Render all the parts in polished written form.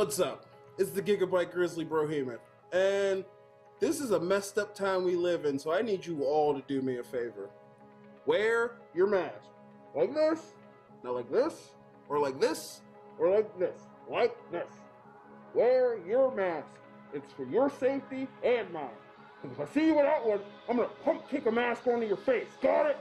What's up? It's the Gigabyte Grizzly Brohemeth, and this is a messed up time we live in, so I need you all to do me a favor. Wear your mask. Like this, not like this, or like this, or like this, like this. Wear your mask. It's for your safety and mine. Because if I see you without one, I'm gonna pump kick a mask onto your face. Got it?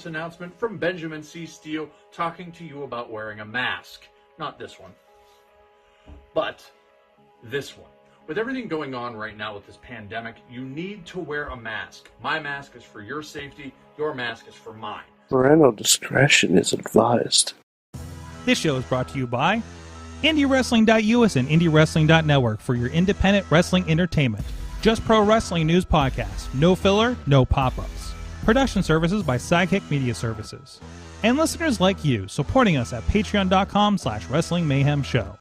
Announcement from Benjamin C. Steele talking to you about wearing a mask. Not this one, but this one. With everything going on right now with this pandemic, you need to wear a mask. My mask is for your safety. Your mask is for mine. Parental discretion is advised. This show is brought to you by IndyWrestling.us and IndyWrestling.network for your independent wrestling entertainment. Just pro wrestling news podcast. No filler, no pop-ups. Production services by Sidekick Media Services. And listeners like you, supporting us at patreon.com/Wrestling Mayhem Show.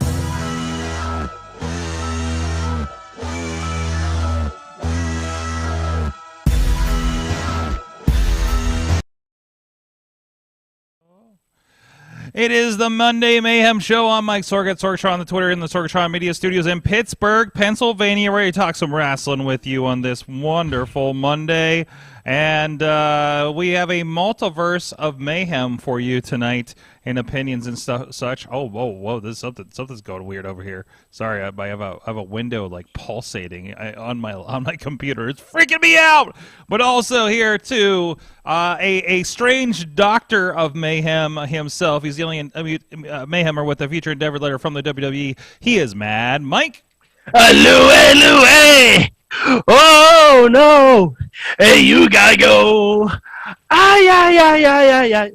It is the Monday Mayhem Show. I'm Mike Sorg at Sorgatron on the Twitter in the Sorgatron Media Studios in Pittsburgh, Pennsylvania, ready to talk some wrestling with you on this wonderful Monday. And we have a multiverse of mayhem for you tonight in opinions and such. Oh, whoa, there's something's going weird over here. Sorry, I have a window like pulsating on my computer. It's freaking me out. But also here too, a strange doctor of mayhem himself. He's dealing in mayhem with a future endeavor letter from the WWE. He is mad, Mike. Hey! Oh no! Hey, you gotta go!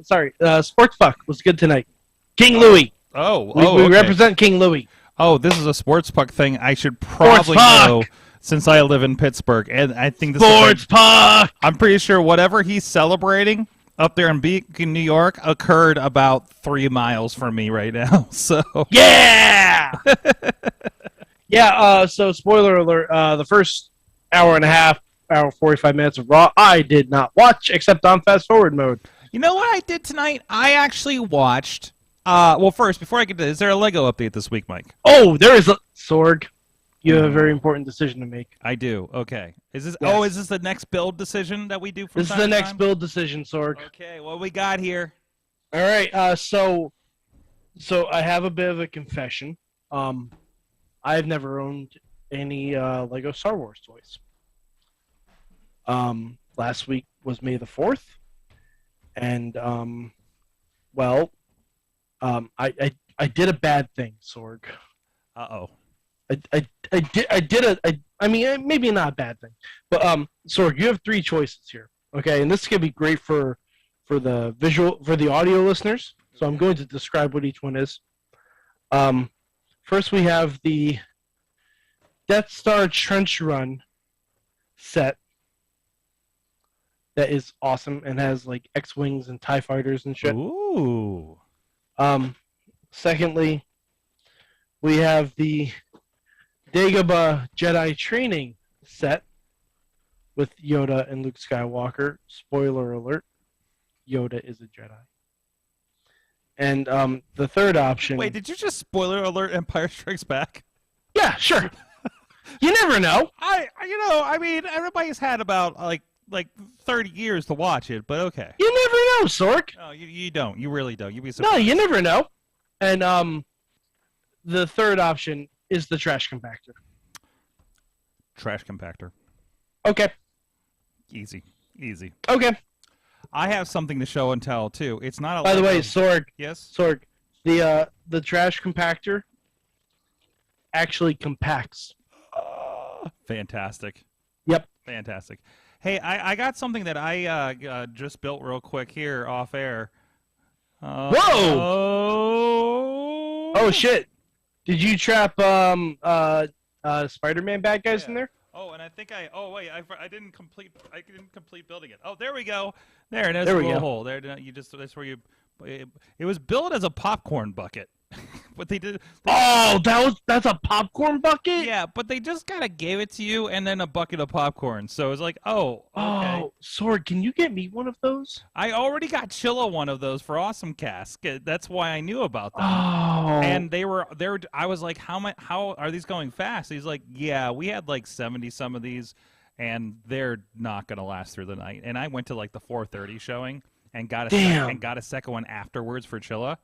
Sorry, Sports Fuck was good tonight. King Louis. We okay. represent King Louis. Oh, this is a Sports Puck thing. I should probably know since I live in Pittsburgh, and I think this Sports Puck. I'm pretty sure whatever he's celebrating up there in Beacon, New York, occurred about 3 miles from me right now. So yeah. Yeah, so spoiler alert, the first hour and a half, hour 45 minutes of Raw, I did not watch, except on fast-forward mode. You know what I did tonight? I actually watched, well, first, before I get to this, is there a LEGO update this week, Mike? Oh, there is a... Sorg, you have a very important decision to make. I do, okay. Is this? Yes. Oh, is this the next build decision that we do from This is time the to next time? build decision, Sorg. Okay, what we got here? All right, so I have a bit of a confession. I've never owned any Lego Star Wars toys. Last week was May the 4th, and I did a bad thing, Sorg. Uh-oh. I mean, maybe not a bad thing, but Sorg, you have 3 choices here, okay? And this is gonna be great for the audio listeners. So I'm going to describe what each one is. First, we have the Death Star Trench Run set that is awesome and has like X-wings and TIE fighters and shit. Ooh. Secondly, we have the Dagobah Jedi training set with Yoda and Luke Skywalker. Spoiler alert, Yoda is a Jedi. And the third option... Wait, did you just spoiler alert Empire Strikes Back? Yeah, sure. You never know. I mean, everybody's had about like 30 years to watch it, but okay. You never know, Sorg. No, you don't. You really don't. You'd be surprised. No, you never know. And the third option is the trash compactor. Trash compactor. Okay. Easy. Okay. I have something to show and tell too. It's not a. By the way, Sorg. Yes. Sorg, the trash compactor actually compacts. Fantastic. Yep. Fantastic. Hey, I got something that I just built real quick here off air. Whoa! Oh shit! Did you trap Spider-Man bad guys in there? Oh, and I think I didn't complete building it. Oh, there we go. There it is. There a we little go. hole. There, that's where you. It was built as a popcorn bucket. But they did. That's a popcorn bucket? Yeah, but they just kind of gave it to you and then a bucket of popcorn. So it's like, oh, okay. Oh, Sorg, can you get me one of those? I already got Chilla one of those for Awesome Cast. That's why I knew about them. Oh. And they were. I was like, how are these going fast? He's like, yeah, we had like 70 some of these, and they're not gonna last through the night. And I went to like the 4:30 showing and got a second one afterwards for Chilla.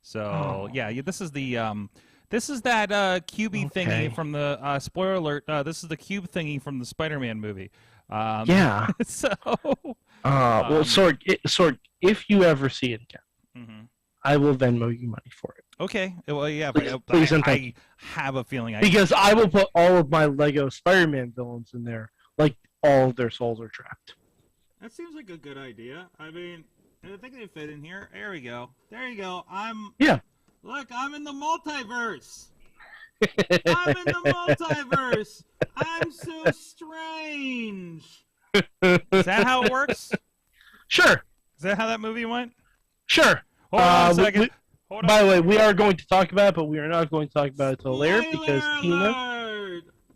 So yeah, this is the that cubey thingy from the spoiler alert. This is the cube thingy from the Spider-Man movie. Yeah. So. Well, Sorg, if you ever see it again, I will Venmo you money for it. Okay. Well, yeah, Please I have a feeling because I will put all of my Lego Spider-Man villains in there, like all of their souls are trapped. That seems like a good idea. I mean, I think they fit in here. There we go. There you go. Look, I'm in the multiverse. I'm in the multiverse. I'm so strange. Is that how it works? Sure. Is that how that movie went? Sure. Hold on a second. By the way, we are going to talk about it, but we are not going to talk about it until later because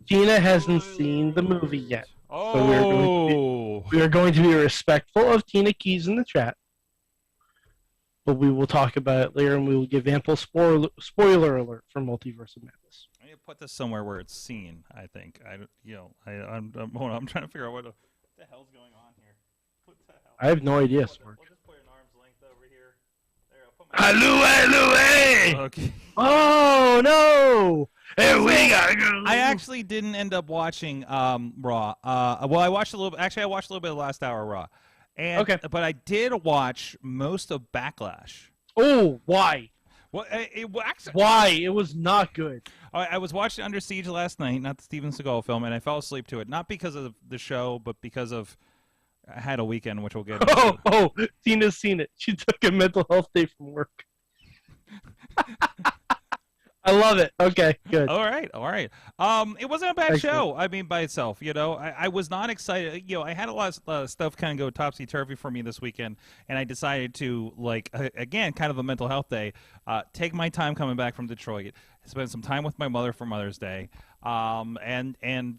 Tina hasn't seen the movie yet. Oh. So we are going to be respectful of Tina Keys in the chat. But we will talk about it later, and we will give ample spoiler alert for Multiverse of Madness. I need to put this somewhere where it's seen. I think I'm hold on, I'm trying to figure out what the hell's going on here. What the hell? I have no idea, Sorg. We'll just put an arm's length over here. There, I'll put my. Okay. Oh no! Hey, we gotta go. I actually didn't end up watching Raw. Well, I watched a little. Actually, I watched a little bit of the last hour of Raw. But I did watch most of Backlash. Oh, why? Well, why? It was not good. I was watching Under Siege last night, not the Steven Seagal film, and I fell asleep to it. Not because of the show, but because of I had a weekend, which we'll get into. Oh, Tina's seen it. She took a mental health day from work. I love it. Okay, good. All right. It wasn't a bad show. I mean, by itself, I was not excited. I had a lot of stuff kind of go topsy-turvy for me this weekend, and I decided to, again, kind of a mental health day, take my time coming back from Detroit, spend some time with my mother for Mother's Day, and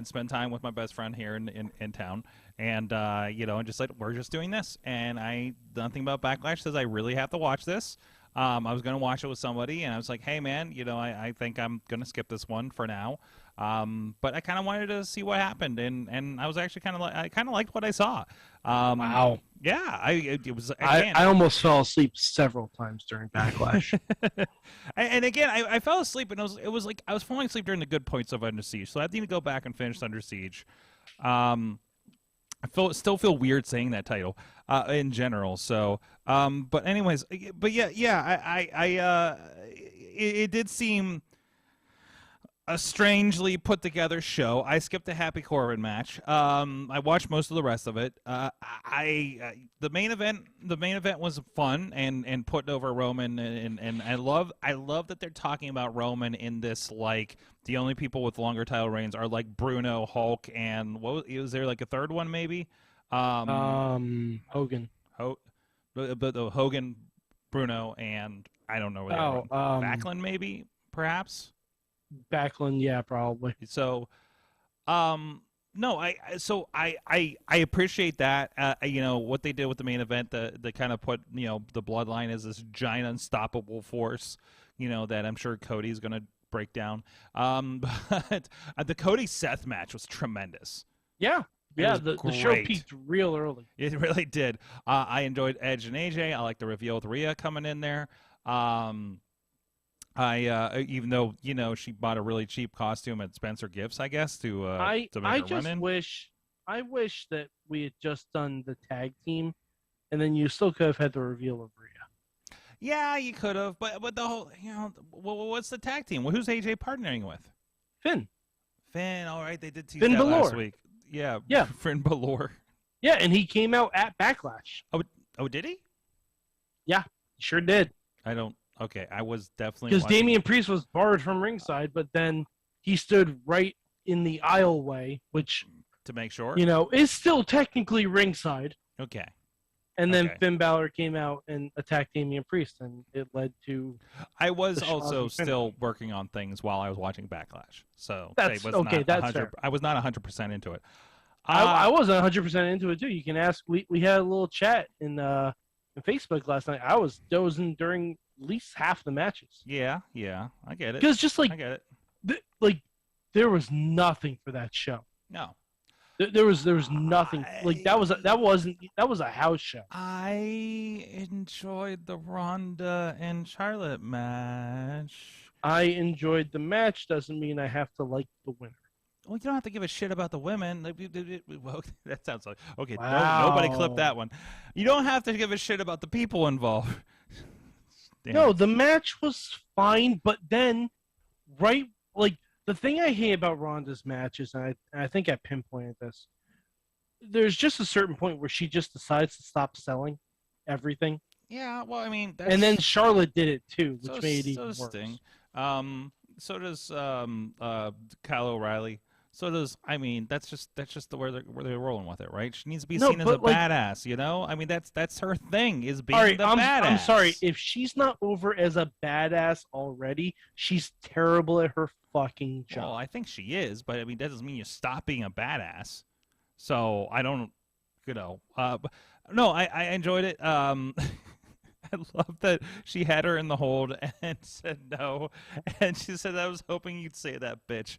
spend time with my best friend here in town, and and just we're just doing this, and nothing about Backlash says I really have to watch this. I was going to watch it with somebody, and I was like, hey, man, I think I'm going to skip this one for now. But I kind of wanted to see what happened, and I was actually I kind of liked what I saw. Wow. Yeah, it was. Again, I almost fell asleep several times during Backlash. and again, I fell asleep, and it was like I was falling asleep during the good points of Under Siege, so I need to go back and finish Under Siege. I still feel weird saying that title in general. So, but anyways, it did seem. a strangely put together show. I skipped the Happy Corbin match. I watched most of the rest of it. The main event was fun and putting over Roman, and I love that they're talking about Roman in this, like, the only people with longer title reigns are like Bruno, Hulk, and was there like a third one maybe? Hogan. But the Hogan, Bruno, and I don't know where the other one. Backlund maybe, perhaps. Backlund, yeah, probably. So, no, I appreciate that. You know what they did with the main event. The kind of put, you know, the Bloodline as this giant unstoppable force. You know, that I'm sure Cody's going to break down. But the Cody Seth match was tremendous. Yeah. Yeah, the show peaked real early. It really did. I enjoyed Edge and AJ. I like the reveal with Rhea coming in there. Even though, you know, she bought a really cheap costume at Spencer Gifts, I guess, to make her run in. I wish that we had just done the tag team, and then you still could have had the reveal of Rhea. Yeah, you could have, but the whole, you know, what's the tag team? Who's AJ partnering with? Finn. All right, they did tease Finn that Balor. last week. Yeah, Finn Balor. Yeah, and he came out at Backlash. Oh, did he? Yeah, he sure did. Okay, I was definitely because Damian Priest was barred from ringside, but then he stood right in the aisleway, which to make sure, you know, is still technically ringside. Okay. And then Finn Balor came out and attacked Damian Priest, and it led to. I was also still working on things while I was watching Backlash, so that's okay. That's fair. I was not 100% into it. I wasn't 100% into it too. You can ask. We had a little chat in Facebook last night. I was dozing during at least half the matches. Yeah, I get it. Because just like I get it. Like there was nothing for that show. No. There was nothing like that was a house show. I enjoyed the Ronda and Charlotte match. I enjoyed the match. Doesn't mean I have to like the winner. Well, you don't have to give a shit about the women. Well, that sounds like okay. Wow. Nobody clipped that one. You don't have to give a shit about the people involved. No, the match was fine, but then the thing I hate about Ronda's matches, and I think I pinpointed this, there's just a certain point where she just decides to stop selling everything. Yeah, well, I mean, and then Charlotte did it too, which made it even worse. Sting. So does Kyle O'Reilly. So does, I mean, that's just where they're rolling with it, right? She needs to be seen as a badass, you know? I mean, that's her thing, is being the badass. I'm sorry, if she's not over as a badass already, she's terrible at her fucking job. Well, I think she is, but I mean, that doesn't mean you stop being a badass. So I don't, you know, no, I enjoyed it. I love that she had her in the hold and said no, and she said, "I was hoping you'd say that, bitch."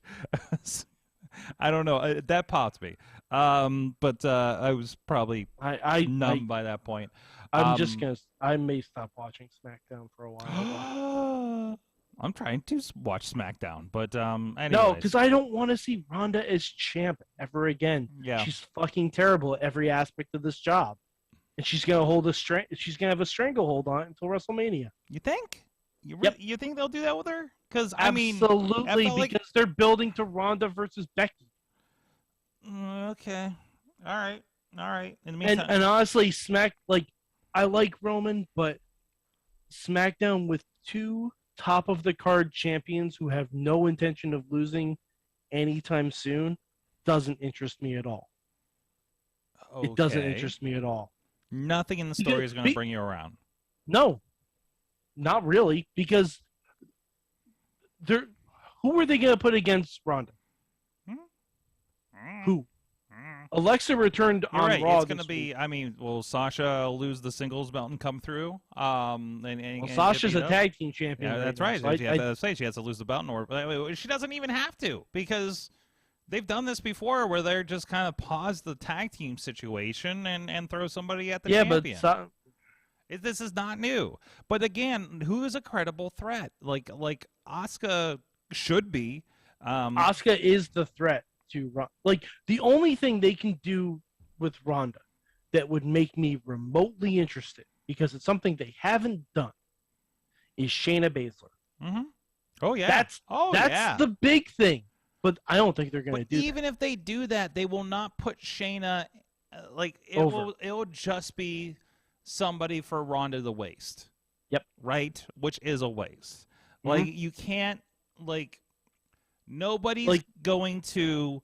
I don't know. That popped me. But I was probably numb by that point. I may stop watching SmackDown for a while. I'm trying to watch SmackDown, but anyways. No, because I don't want to see Ronda as champ ever again. Yeah, she's fucking terrible at every aspect of this job, and she's gonna she's gonna have a stranglehold on it until WrestleMania. You think? You think they'll do that with her? Because absolutely, because they're building to Ronda versus Becky. Okay, all right. In the meantime, and honestly, I like Roman, but SmackDown with two top of the card champions who have no intention of losing anytime soon doesn't interest me at all. Okay. It doesn't interest me at all. Nothing in the story is going to bring you around. No, not really, because who are they going to put against Ronda? Who? Alexa returned on Raw. It's going to be. I mean, will Sasha lose the singles belt and come through? Sasha's a tag team champion. Yeah, that's right. She has to lose the belt in order. She doesn't even have to, because they've done this before, where they're just kind of pause the tag team situation and throw somebody at the champion. But this is not new. But again, who is a credible threat? Like Asuka should be. Asuka is the threat to Ronda. Like, the only thing they can do with Ronda that would make me remotely interested, because it's something they haven't done, is Shayna Baszler. Mm-hmm. Oh yeah. That's yeah. the big thing. But I don't think they're going to do even if they do that, they will not put Shayna it will just be somebody for Ronda the waist. Yep. Right? Which is a waste. Mm-hmm. Like you can't nobody's going to.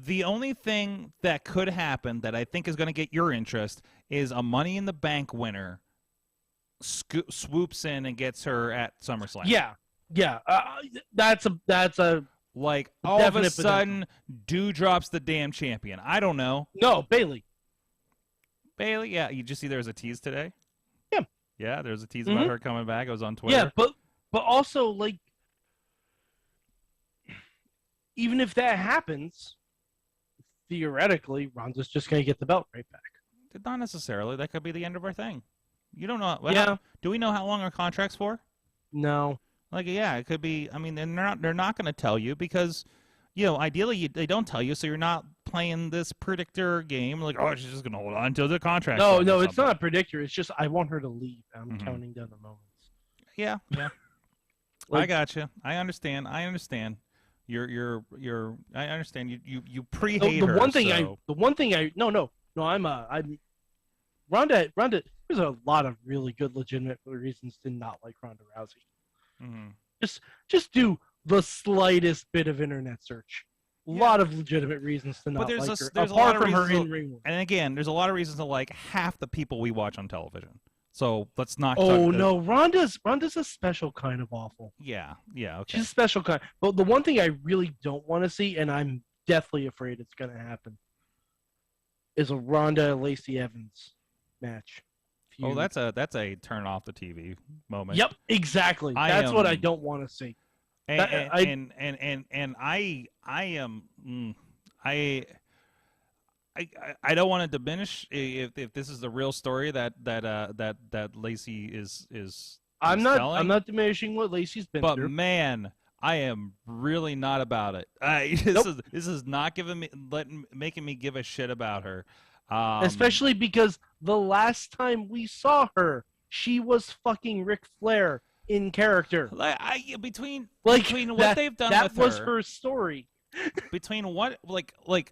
The only thing that could happen that I think is going to get your interest is a Money in the Bank winner swoops in and gets her at SummerSlam. Yeah. That's a like all of a sudden, drops the damn champion. I don't know. No, Bailey. Bailey, yeah. You just see there was a tease today. Yeah. Yeah, there was a tease about her coming back. It was on Twitter. Yeah, but also even if that happens, theoretically, Ronda's just going to get the belt right back. Not necessarily. That could be the end of our thing. You don't know. Yeah. Do we know how long our contract's for? No. Yeah, it could be. I mean, they're not going to tell you because, ideally they don't tell you, so you're not playing this predictor game. Like, oh, she's just going to hold on until the contract. No, it's not a predictor. It's just I want her to leave. I'm counting down the moments. Yeah. I got you. I understand. You're. I understand. You pre-hate her. I'm Ronda. There's a lot of really good, legitimate reasons to not like Ronda Rousey. Mm-hmm. Just do the slightest bit of internet search. A lot of legitimate reasons to not like her. There's apart from her in-ring work. And again, there's a lot of reasons to like half the people we watch on television. So let's not. No, Ronda's a special kind of awful. Yeah, okay. She's a special kind. But the one thing I really don't want to see, and I'm deathly afraid it's going to happen, is a Ronda Lacey Evans match. Oh, that's a turn off the TV moment. Yep, exactly. That's what I don't want to see. I don't want to diminish if this is the real story that Lacey is I'm telling. not diminishing what Lacey's been through. But man, I am really not about it. This is not making me give a shit about her. Especially because the last time we saw her, she was fucking Ric Flair in character. Between what they've done with her, that was her story. Between what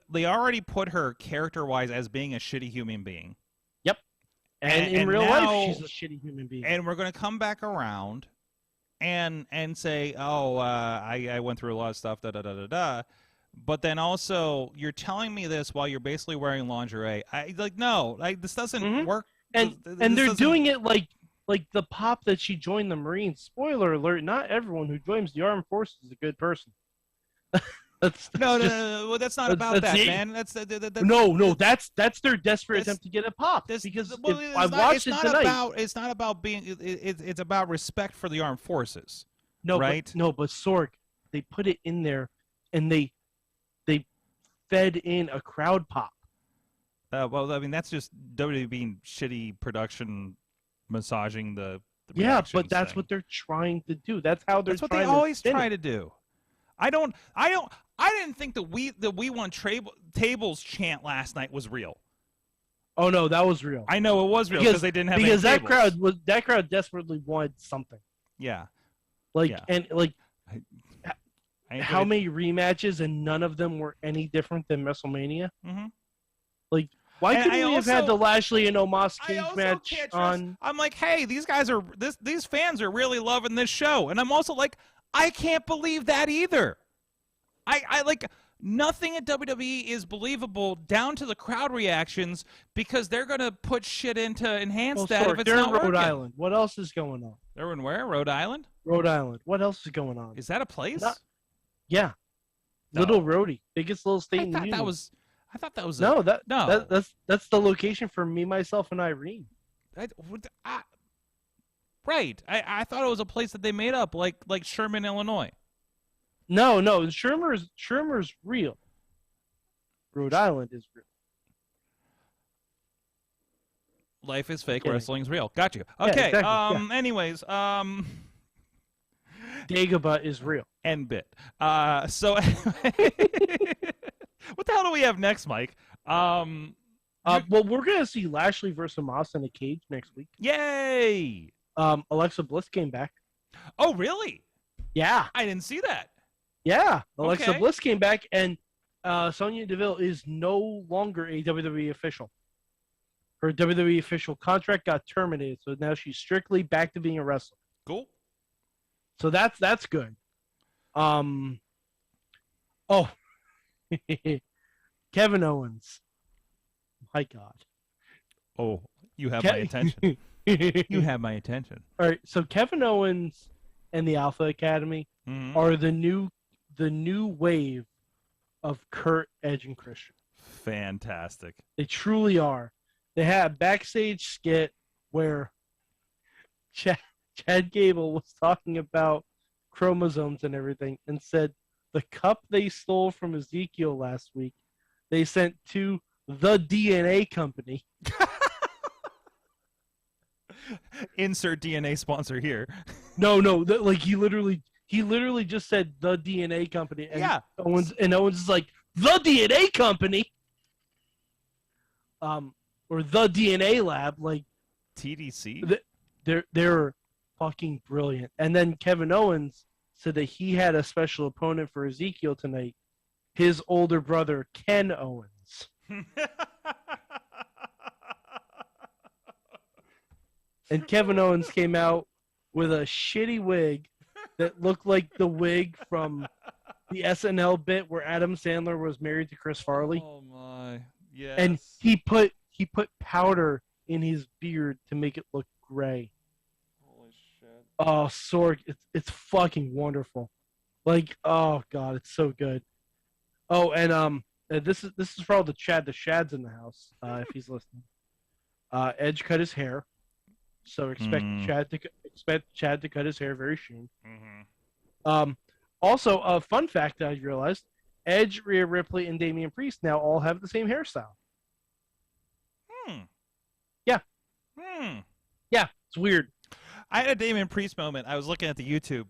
they already put her character-wise as being a shitty human being. Yep. And in real life, she's a shitty human being. And we're going to come back around and say, oh, I went through a lot of stuff, da-da-da-da-da. But then also, you're telling me this while you're basically wearing lingerie. This doesn't work. And they're doing it like the pop that she joined the Marines. Spoiler alert, not everyone who joins the armed forces is a good person. No. Well, that's not about that, man. That's their desperate attempt to get a pop. It's not about being. It's about respect for the armed forces. No, right? But Sorg, they put it in there, and they fed in a crowd pop. Well, I mean, that's just WWE being shitty production, massaging the but that's what they're trying to do. That's how they're. That's what they always try to do. I didn't think the we won tables chant last night was real. Oh no, that was real. I know it was real because they didn't have any that tables. crowd desperately wanted something. Yeah. How many rematches and none of them were any different than WrestleMania? Mm-hmm. Why couldn't we have had the Lashley and Omos cage match on? I'm like, hey, these fans are really loving this show, and I'm also like, I can't believe that either. I like nothing at WWE is believable down to the crowd reactions because they're gonna put shit in to enhance that if it's not working. Rhode Island. What else is going on? They're in where? Rhode Island? Rhode Island. What else is going on? Is that a place? Yeah. No. Little Rhodey, biggest little state in the union. I thought that was that's the location for Me, Myself, and Irene. Right. I thought it was a place that they made up, like Sherman, Illinois. No, Shermer's real. Rhode Island is real. Life is fake, wrestling's real. Got you. Okay. Yeah, exactly. Anyways, Dagobah is real. And bit. So what the hell do we have next, Mike? Well, we're gonna see Lashley versus Omos in a cage next week. Yay! Alexa Bliss came back. Oh, really? Yeah. I didn't see that. Yeah. Alexa Okay. Bliss came back, and Sonya Deville is no longer a WWE official. Her WWE official contract got terminated, so now she's strictly back to being a wrestler. Cool. So that's good. Oh, Kevin Owens. My God. Oh, you have my attention. You have my attention. All right, so Kevin Owens and the Alpha Academy Mhm. are the new wave of Kurt, Edge, and Christian. Fantastic. They truly are. They had a backstage skit where Chad Gable was talking about chromosomes and everything and said the cup they stole from Ezekiel last week, they sent to the DNA company. Insert DNA sponsor here. No, like he literally just said the DNA company, and Yeah. Owens is like the DNA company, or the DNA lab. Like TDC. they're fucking brilliant. And then Kevin Owens said that he had a special opponent for Ezekiel tonight, his older brother Ken Owens. And Kevin Owens came out with a shitty wig that looked like the wig from the SNL bit where Adam Sandler was married to Chris Farley. Oh my. Yes. And he put powder in his beard to make it look gray. Holy shit. Oh, Sorg, it's fucking wonderful. Like, oh god, it's so good. Oh, and this is for all the Shads in the house, if he's listening. Edge cut his hair, so expect Chad to cut his hair very soon. Mm-hmm. Also, a fun fact that I realized: Edge, Rhea Ripley, and Damian Priest now all have the same hairstyle. Yeah. Yeah, it's weird. I had a Damian Priest moment. I was looking at the YouTube,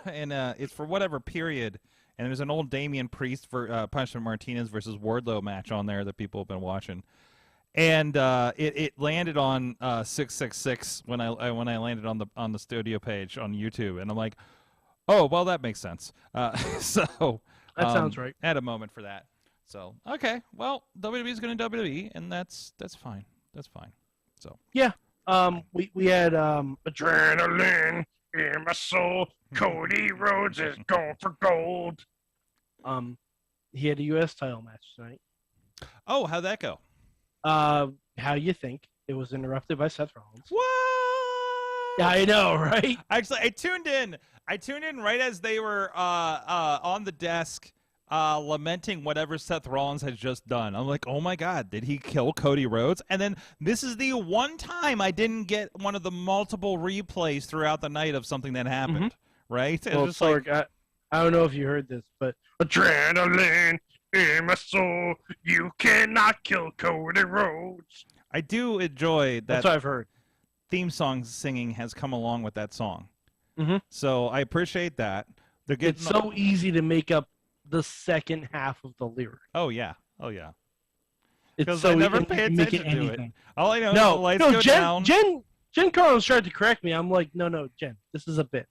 and it's for whatever period, and there's an old Damian Priest for Punishment Martinez versus Wardlow match on there that people have been watching, and it landed on 666 when I landed on the studio page on YouTube, and I'm like, oh well, that makes sense. So That sounds right. I had a moment for that. So okay, well WWE is going to WWE, and that's fine. That's fine. So yeah. We had adrenaline in my soul. Cody Rhodes is going for gold. He had a U.S. title match tonight. Oh, how'd that go? How you think? It was interrupted by Seth Rollins. What? Yeah, I know, right? Actually, I tuned in right as they were on the desk lamenting whatever Seth Rollins had just done. I'm like, oh my god, did he kill Cody Rhodes? And then this is the one time I didn't get one of the multiple replays throughout the night of something that happened. Right? Well, Just Sorg, like, I don't know if you heard this, but adrenaline in my soul. You cannot kill Cody Rhodes. I do enjoy that. That's what I've heard. Theme song singing has come along with that song. Mhm. So I appreciate that. They're getting It's so easy to make up the second half of the lyric. Oh yeah. Oh yeah. It's Because so I never easy pay to make attention it to it. anything. All I know is the lights go down. Jen Carlos tried to correct me. I'm like, no, Jen, this is a bit.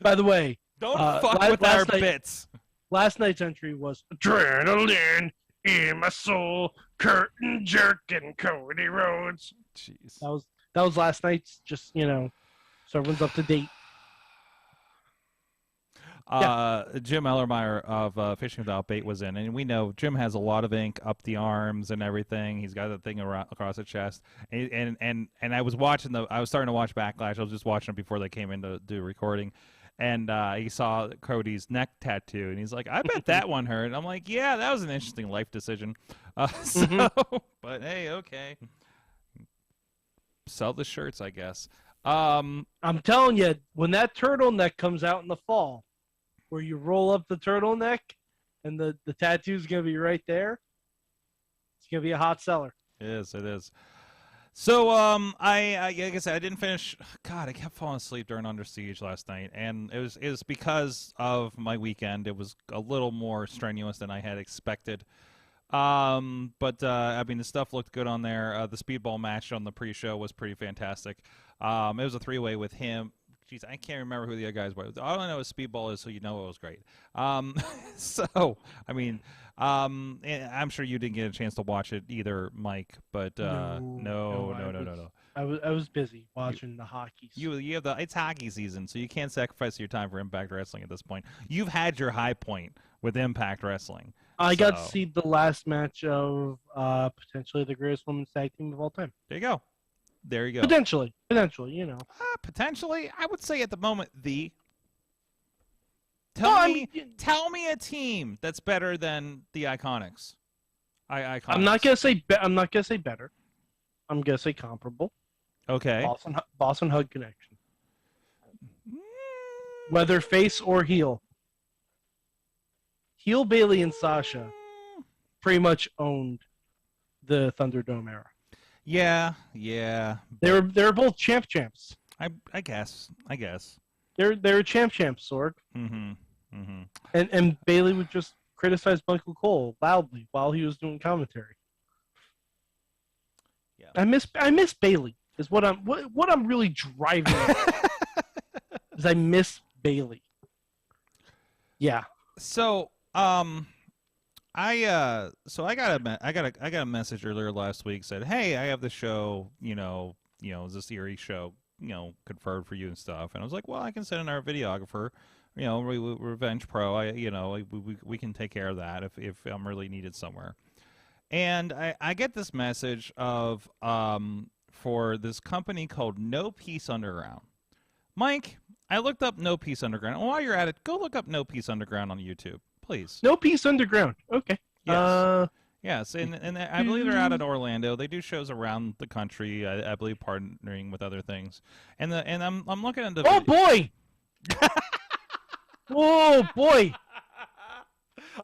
By the way, Don't fuck with our bits. Last night's entry was adrenaline in my soul, curtain jerking Cody Rhodes. Jeez. That was last night's. Just so everyone's up to date. Jim Ellermeyer of Fishing Without Bait was in, and we know Jim has a lot of ink up the arms and everything. He's got that thing across the chest, and I was starting to watch Backlash. I was just watching it before they came in to do recording, and he saw Cody's neck tattoo, and he's like, "I bet that one hurt." And I'm like, "Yeah, that was an interesting life decision." But hey, okay, sell the shirts, I guess. I'm telling you, when that turtleneck comes out in the fall, where you roll up the turtleneck and the tattoo's going to be right there, it's going to be a hot seller. It is. So, like I said, I didn't finish. God, I kept falling asleep during Under Siege last night, and it was because of my weekend. It was a little more strenuous than I had expected. But I mean, the stuff looked good on there. The speedball match on the pre-show was pretty fantastic. It was a three-way with him, Jeez, I can't remember who the other guys were. All I know is Speedball is, so you know it was great. So, I mean, I'm sure you didn't get a chance to watch it either, Mike. But no. I was busy watching the hockey. You have it's hockey season, so you can't sacrifice your time for Impact Wrestling at this point. You've had your high point with Impact Wrestling. I got to see the last match of potentially the greatest women's tag team of all time. There you go. There you go. Potentially, you know. Potentially, I would say at the moment Tell me a team that's better than the Iconics. Iconics. I'm not gonna say better. I'm gonna say comparable. Okay. Boss and Hug connection. Whether face or heel. Heel Bailey and Sasha pretty much owned the Thunderdome era. Yeah. They were both champs. I guess. They were champs, Sorg. And Bailey would just criticize Michael Cole loudly while he was doing commentary. Yeah. I miss Bailey. Is what I'm really driving at. Is I miss Bailey. Yeah. So I got a message earlier last week, said, hey, I have the show, this Erie show, confirmed for you and stuff. And I was like, well, I can send in our videographer, Revenge Pro. We can take care of that if I'm really needed somewhere. And I get this message of for this company called No Peace Underground. Mike, I looked up No Peace Underground. And while you're at it, go look up No Peace Underground on YouTube, please. No Peace Underground. Okay. Yes. Yes, and I believe they're out in Orlando. They do shows around the country. I believe partnering with other things. And I'm looking at the. Oh boy! Oh boy!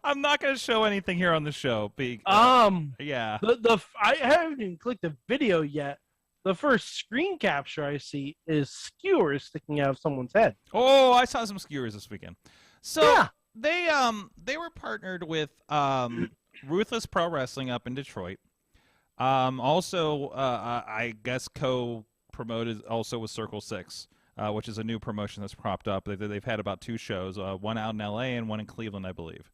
I'm not going to show anything here on the show. Yeah. I haven't even clicked the video yet. The first screen capture I see is skewers sticking out of someone's head. Oh, I saw some skewers this weekend. So yeah. They were partnered with Ruthless Pro Wrestling up in Detroit. Also, I guess co-promoted also with Circle 6, which is a new promotion that's propped up. They've had about 2 shows, one out in L.A. and one in Cleveland, I believe.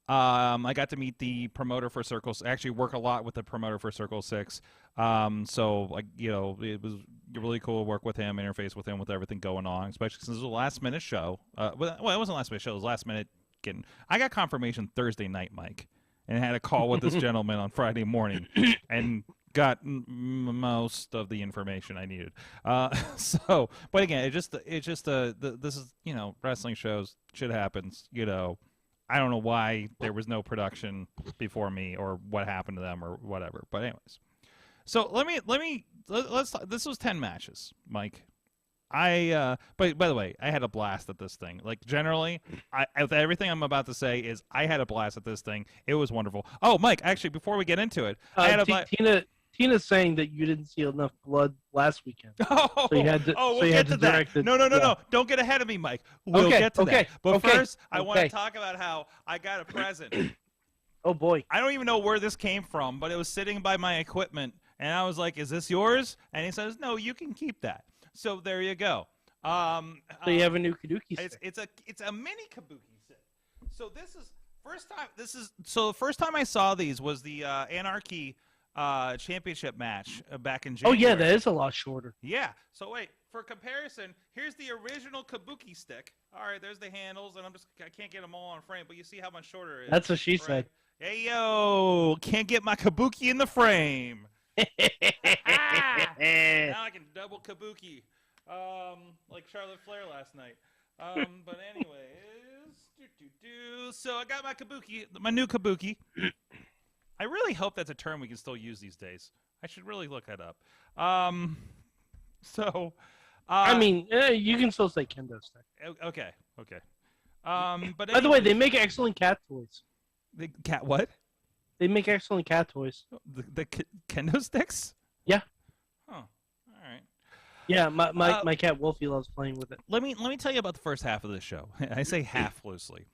I got to meet the promoter for Circle 6. Actually work a lot with the promoter for Circle 6. So, it was really cool to work with him, interface with him with everything going on, especially since it was a last-minute show. Well, it wasn't a last-minute show. It was last-minute getting... I got confirmation Thursday night, Mike, and had a call with this gentleman on Friday morning and got most of the information I needed. But again, this is, wrestling shows. Shit happens, I don't know why there was no production before me or what happened to them or whatever. But anyways, so let's this was 10 matches, Mike. But by the way, I had a blast at this thing. Like generally, with everything I'm about to say is I had a blast at this thing. It was wonderful. Oh, Mike, actually, before we get into it, I had a blast. Tina's saying that you didn't see enough blood last weekend. Oh, so you had to, we'll get to that. No. Don't get ahead of me, Mike. We'll get to that. But first, I want to talk about how I got a present. Oh, boy. I don't even know where this came from, but it was sitting by my equipment. And I was like, is this yours? And he says, no, you can keep that. So there you go. So you have a new Kabuki stick. It's a mini Kabuki stick. So the first time I saw these was the Anarchy championship match back in January. Oh yeah, that is a lot shorter. Yeah. So wait, for comparison, here's the original Kabuki stick. All right, there's the handles, and I can't get them all on frame, but you see how much shorter it is. That's what she said. Hey yo, can't get my Kabuki in the frame. Now I can double Kabuki, like Charlotte Flair last night. But anyways, so I got my Kabuki, my new Kabuki. I really hope that's a term we can still use these days. I should really look that up. I mean, you can still say kendo stick. Okay. But by the way, they make excellent cat toys. The cat what? They make excellent cat toys. The kendo sticks? Yeah. Huh. All right. Yeah, my cat Wolfie loves playing with it. Let me tell you about the first half of the show. I say half loosely.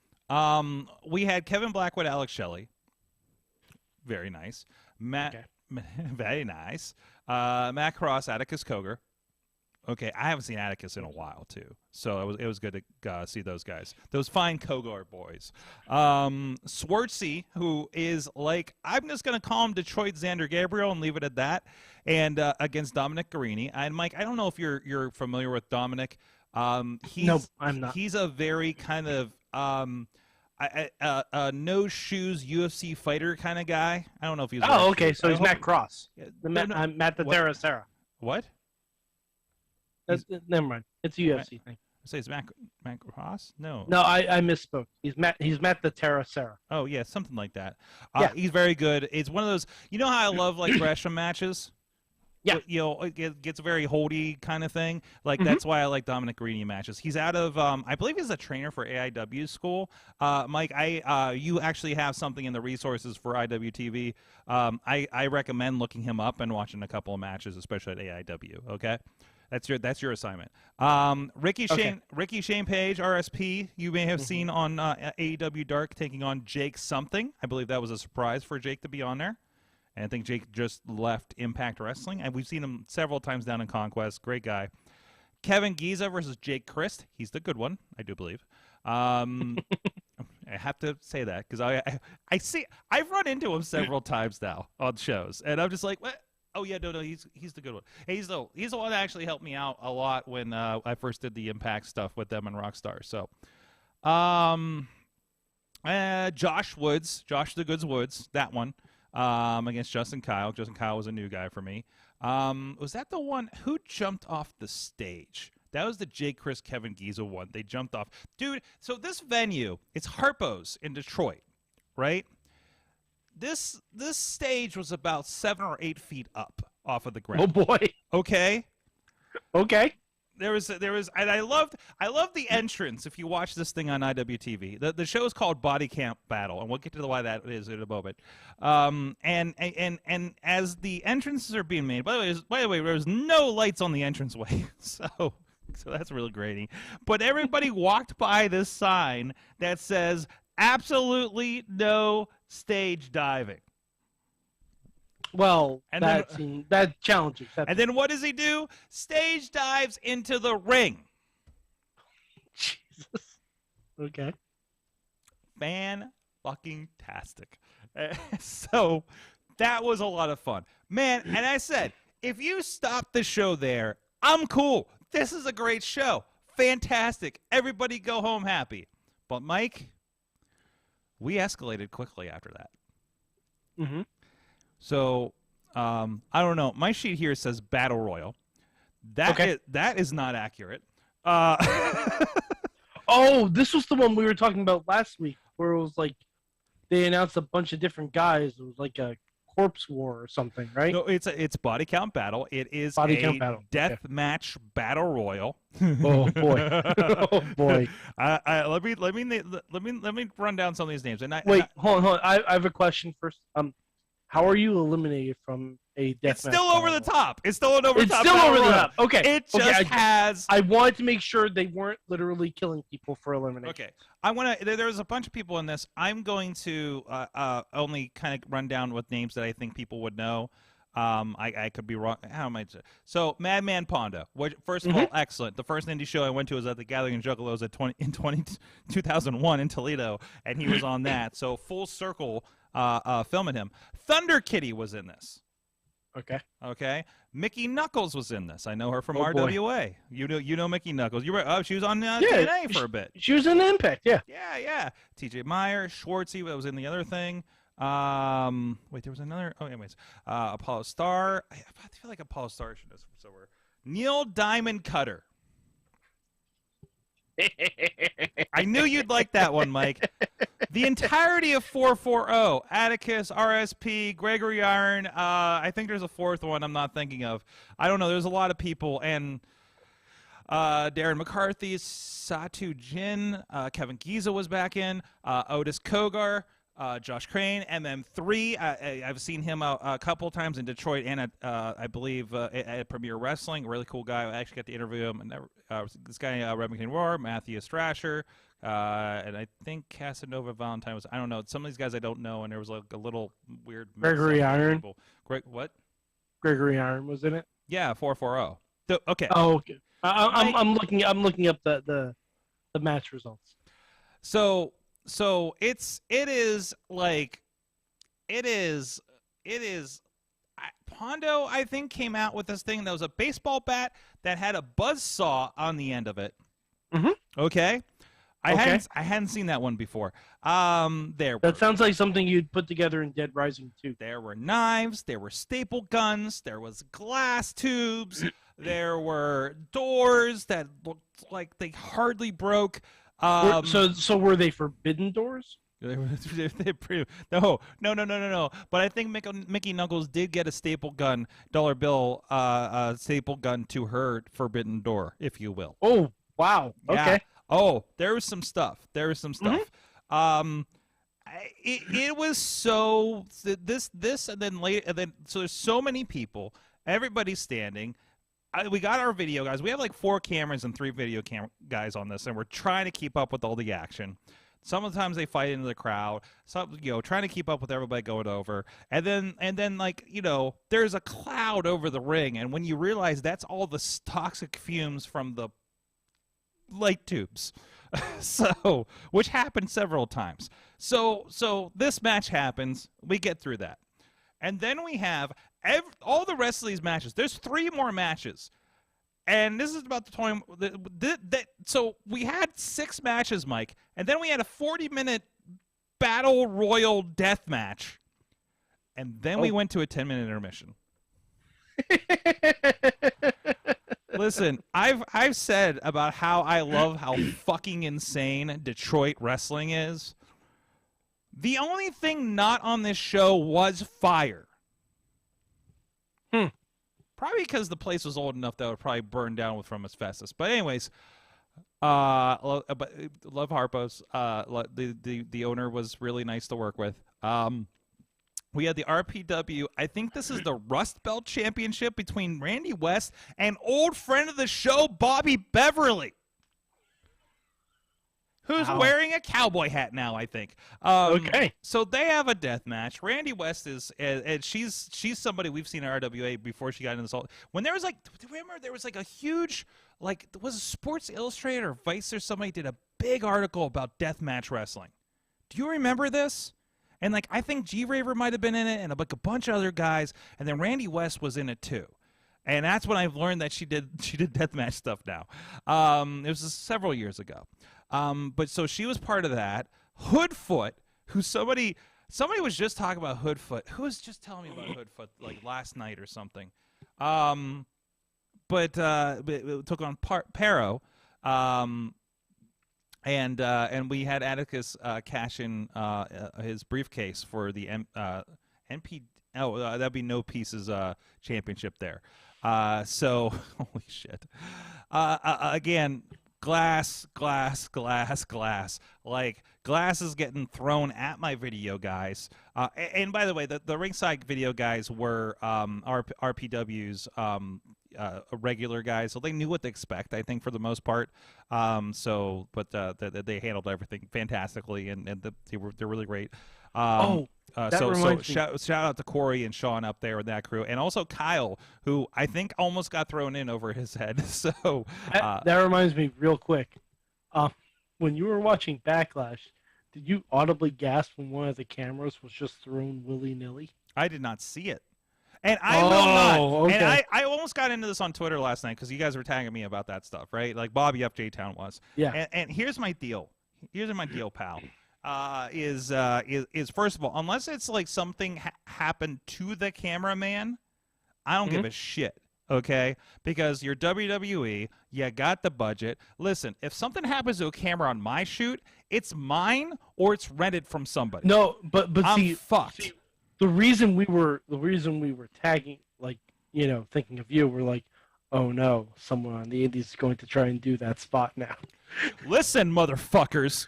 We had Kevin Blackwood, Alex Shelley. Very nice. Very nice. Matt Cross, Atticus Cogar. Okay, I haven't seen Atticus in a while too, so it was good to see those guys, those fine Kogor boys. Swartzy, who is like, I'm just gonna call him Detroit Xander Gabriel and leave it at that, and against Dominic Garrini. And Mike, I don't know if you're familiar with Dominic. No, I'm not. He's a very kind of no shoes UFC fighter kind of guy. I don't know if he's. Oh, okay, so he's Matt Cross. No, Matt the Terra Sarah. What? Never mind. It's a UFC thing. I say it's Matt Cross? No. No, I misspoke. He's Matt the Terra Sarah. Oh yeah, something like that. Yeah. He's very good. It's one of those. You know how I love like Gresham matches. Yeah. You know, it gets very holdy kind of thing. Like that's why I like Dominic Garrini matches. He's out of I believe he's a trainer for AIW school. Mike, you actually have something in the resources for IWTV. I recommend looking him up and watching a couple of matches, especially at AIW. Okay. That's your assignment. Ricky Shane Page, RSP, you may have seen on AEW Dark taking on Jake something. I believe that was a surprise for Jake to be on there. And I think Jake just left Impact Wrestling, and we've seen him several times down in Conquest. Great guy. Kevin Giza versus Jake Christ. He's the good one, I do believe. I have to say that because I've run into him several times now on shows, and I'm just like, what? Oh yeah, no, he's the good one. Hey, he's the one that actually helped me out a lot when I first did the Impact stuff with them and Rockstar. So, Josh the Goods Woods, that one against Justin Kyle. Justin Kyle was a new guy for me. Was that the one who jumped off the stage? That was the Jake Chris Kevin Giza one. They jumped off, dude. So this venue, it's Harpo's in Detroit, right? This stage was about 7 or 8 feet up off of the ground. Oh boy. Okay. Okay. There was, and I loved the entrance. If you watch this thing on IWTV, the show is called Body Camp Battle, and we'll get to why that is in a moment. And as the entrances are being made, by the way, there was no lights on the entranceway, so that's really grating. But everybody walked by this sign that says absolutely no stage diving. Well, and that challenges. And then what does he do? Stage dives into the ring. Jesus. Okay. Fan-fucking-tastic. So that was a lot of fun. Man, and I said, if you stop the show there, I'm cool. This is a great show. Fantastic. Everybody go home happy. But Mike, we escalated quickly after that. Mm-hmm. So, I don't know. My sheet here says Battle Royal. That is not accurate. Oh, this was the one we were talking about last week, where it was like they announced a bunch of different guys. It was like a corpse war or something, right? No, it's Body Count Battle. It is death match Battle Royal. Oh boy! Oh boy! Let me run down some of these names. Hold on. I have a question first. How are you eliminated from a death match? It's still over the top. It's still an over the top. It's still over the top. Okay. It just has. I wanted to make sure they weren't literally killing people for elimination. Okay. There's a bunch of people in this. I'm going to only kind of run down with names that I think people would know. I could be wrong. How am I? So Madman Pondo. First of all, excellent. The first indie show I went to was at the Gathering of Juggalos in 2001 in Toledo, and he was on that. So full circle. Filming him. Thunder Kitty was in this. Okay. Mickey Knuckles was in this. I know her from RWA. Boy. You know Mickey Knuckles. You were she was on TNA for a bit. She was in Impact. Yeah. Yeah. TJ Meyer, Schwartzy that was in the other thing. Wait, there was another. Oh, anyways, Apollo Star. I feel like Apollo Star should know somewhere. Neil Diamond Cutter. I knew you'd like that one, Mike. The entirety of 440, Atticus, RSP, Gregory Iron. I think there's a fourth one I'm not thinking of. I don't know. There's a lot of people. And Darren McCarthy, Satu Jin, Kevin Giza was back in, Otis Kogar, Josh Crane, MM3. I've seen him a couple times in Detroit and at, I believe, at Premier Wrestling. A really cool guy. I actually got to interview him. And this guy, Remington Roar, Matthew Strasher, and I think Casanova Valentine was, I don't know. Some of these guys I don't know, and there was like a little weird. Gregory Iron. What? Gregory Iron was in it? Yeah, 440. Okay. Oh, okay. I'm looking up the match results. So it is Pondo, I think, came out with this thing that was a baseball bat that had a buzz saw on the end of it. Mm-hmm. Okay. I hadn't seen that one before. That sounds like something you'd put together in Dead Rising 2. There were knives, there were staple guns, there was glass tubes, there were doors that looked like they hardly broke. So were they forbidden doors? No. But I think Mickey Knuckles did get a staple gun, dollar bill, staple gun to her forbidden door, if you will. Oh, wow. Yeah. Okay. Oh, there was some stuff. Mm-hmm. It was so this and then later, and then so there's so many people. Everybody's standing. We got our video guys. We have like 4 cameras and 3 video guys on this, and we're trying to keep up with all the action. Sometimes they fight into the crowd. Some, trying to keep up with everybody going over, and then like there's a cloud over the ring, and when you realize that's all the toxic fumes from the light tubes, so which happened several times. So this match happens. We get through that, and then we have all the rest of these matches. There's 3 more matches. And this is about the time so we had 6 matches, Mike, and then we had a 40-minute battle royal death match, and then we went to a 10-minute intermission. Listen, I've said about how I love how fucking insane Detroit wrestling is. The only thing not on this show was fire. Probably because the place was old enough that it would probably burn down from asbestos. But anyways, love Harpo's. The owner was really nice to work with. We had the RPW. I think this is the Rust Belt Championship between Randy West and old friend of the show, Bobby Beverly, who's wearing a cowboy hat now, I think. Okay. So they have a death match. Randy West is, and she's somebody we've seen at RWA before she got into this. When there was do you remember there was like a huge, was it Sports Illustrated or Vice or somebody did a big article about death match wrestling? Do you remember this? And I think G-Raver might have been in it, and a bunch of other guys, and then Randy West was in it too. And that's when I've learned that she did deathmatch stuff now. It was several years ago. But so she was part of that. Hoodfoot, who somebody was just talking about Hoodfoot. Who was just telling me about Hoodfoot last night or something? But it took on Pero, and we had Atticus cash in his briefcase for the NP. Oh, that'd be No Pieces championship there. So holy shit. Again. Glass. Glass is getting thrown at my video guys. And by the way, the ringside video guys were RPW's regular guys, so they knew what to expect, I think, for the most part. But they handled everything fantastically, and they're really great. Shout out to Corey and Sean up there with that crew, and also Kyle, who I think almost got thrown in over his head. So that reminds me real quick. When you were watching Backlash, did you audibly gasp when one of the cameras was just thrown willy-nilly? I did not see it. And I will not. Okay. And I almost got into this on Twitter last night because you guys were tagging me about that stuff, right? Like Bobby F. J-Town was. Yeah. And here's my deal. Here's my deal, pal. Is first of all, unless it's something happened to the cameraman, I don't give a shit. Okay, because you're WWE, you got the budget. Listen, if something happens to a camera on my shoot, it's mine or it's rented from somebody. No, but I'm fucked. See, the reason we were tagging, thinking of you, we're like, oh no, someone on the Indies is going to try and do that spot now. Listen, motherfuckers.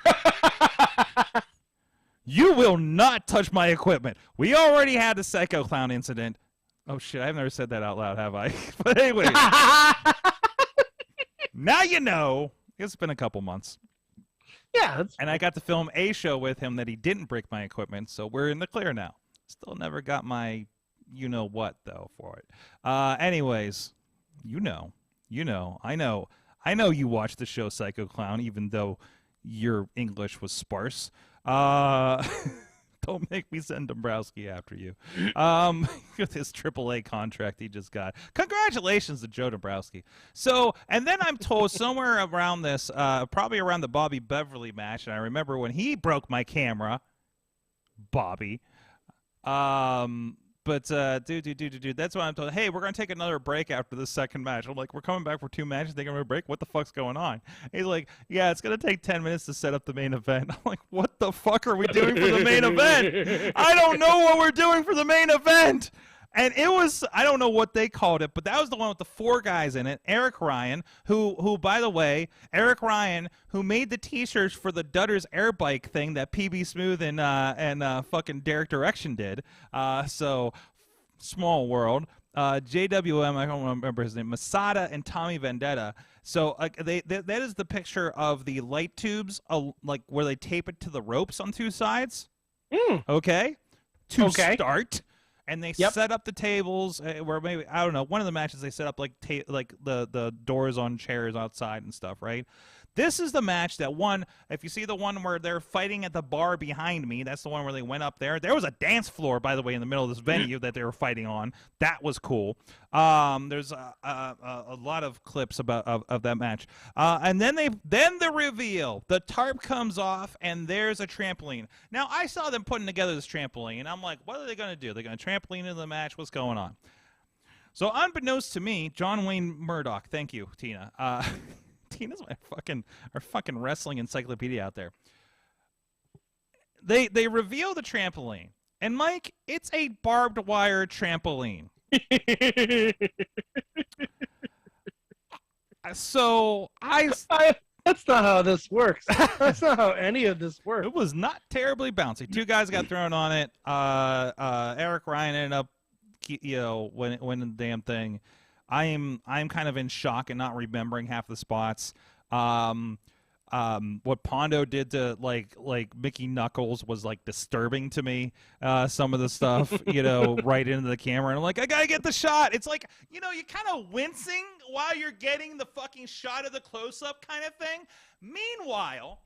You will not touch my equipment. We already had the Psycho Clown incident. Oh, shit, I've never said that out loud, have I? But anyway. Now you know. It's been a couple months. Yeah. And I got to film a show with him that he didn't break my equipment, so we're in the clear now. Still never got my you-know-what, though, for it. Anyways, you know. You know, I know you watched the show Psycho Clown, even though your English was sparse. Don't make me send Dombrowski after you. With his AAA contract he just got. Congratulations to Joe Dombrowski. So, and then I'm told somewhere around this, probably around the Bobby Beverly match, and I remember when he broke my camera, Bobby. But dude, that's why I'm told, hey, we're going to take another break after the second match. I'm like, we're coming back for 2 matches, taking a break? What the fuck's going on? He's like, yeah, it's going to take 10 minutes to set up the main event. I'm like, what the fuck are we doing for the main event? I don't know what we're doing for the main event. And it was, I don't know what they called it, but that was the one with the 4 guys in it. Eric Ryan, who by the way, Eric Ryan, who made the T-shirts for the Dutters Air Bike thing that PB Smooth and fucking Derek Direction did. So, small world. JWM, I don't remember his name, Masada and Tommy Vendetta. So that is the picture of the light tubes, like where they tape it to the ropes on 2 sides. Okay? To start. And they set up the tables where maybe, I don't know, one of the matches they set up like the doors on chairs outside and stuff, right? This is the match that one, if you see the one where they're fighting at the bar behind me, that's the one where they went up there. There was a dance floor, by the way, in the middle of this venue that they were fighting on. That was cool. There's a lot of clips of that match. And then the reveal. The tarp comes off, and there's a trampoline. Now, I saw them putting together this trampoline, and I'm like, what are they going to do? They're going to trampoline into the match? What's going on? So, unbeknownst to me, John Wayne Murdoch, thank you, Tina. Tina's our fucking wrestling encyclopedia out there. They reveal the trampoline, and Mike, it's a barbed wire trampoline. So that's not how this works. That's not how any of this works. It was not terribly bouncy. 2 guys got thrown on it. Eric Ryan ended up, winning the damn thing. I'm kind of in shock and not remembering half the spots. What Pondo did to like Mickey Knuckles was like disturbing to me. Some of the stuff, right into the camera, and I'm like, I gotta get the shot. It's like, you're kind of wincing while you're getting the fucking shot of the close-up kind of thing. Meanwhile,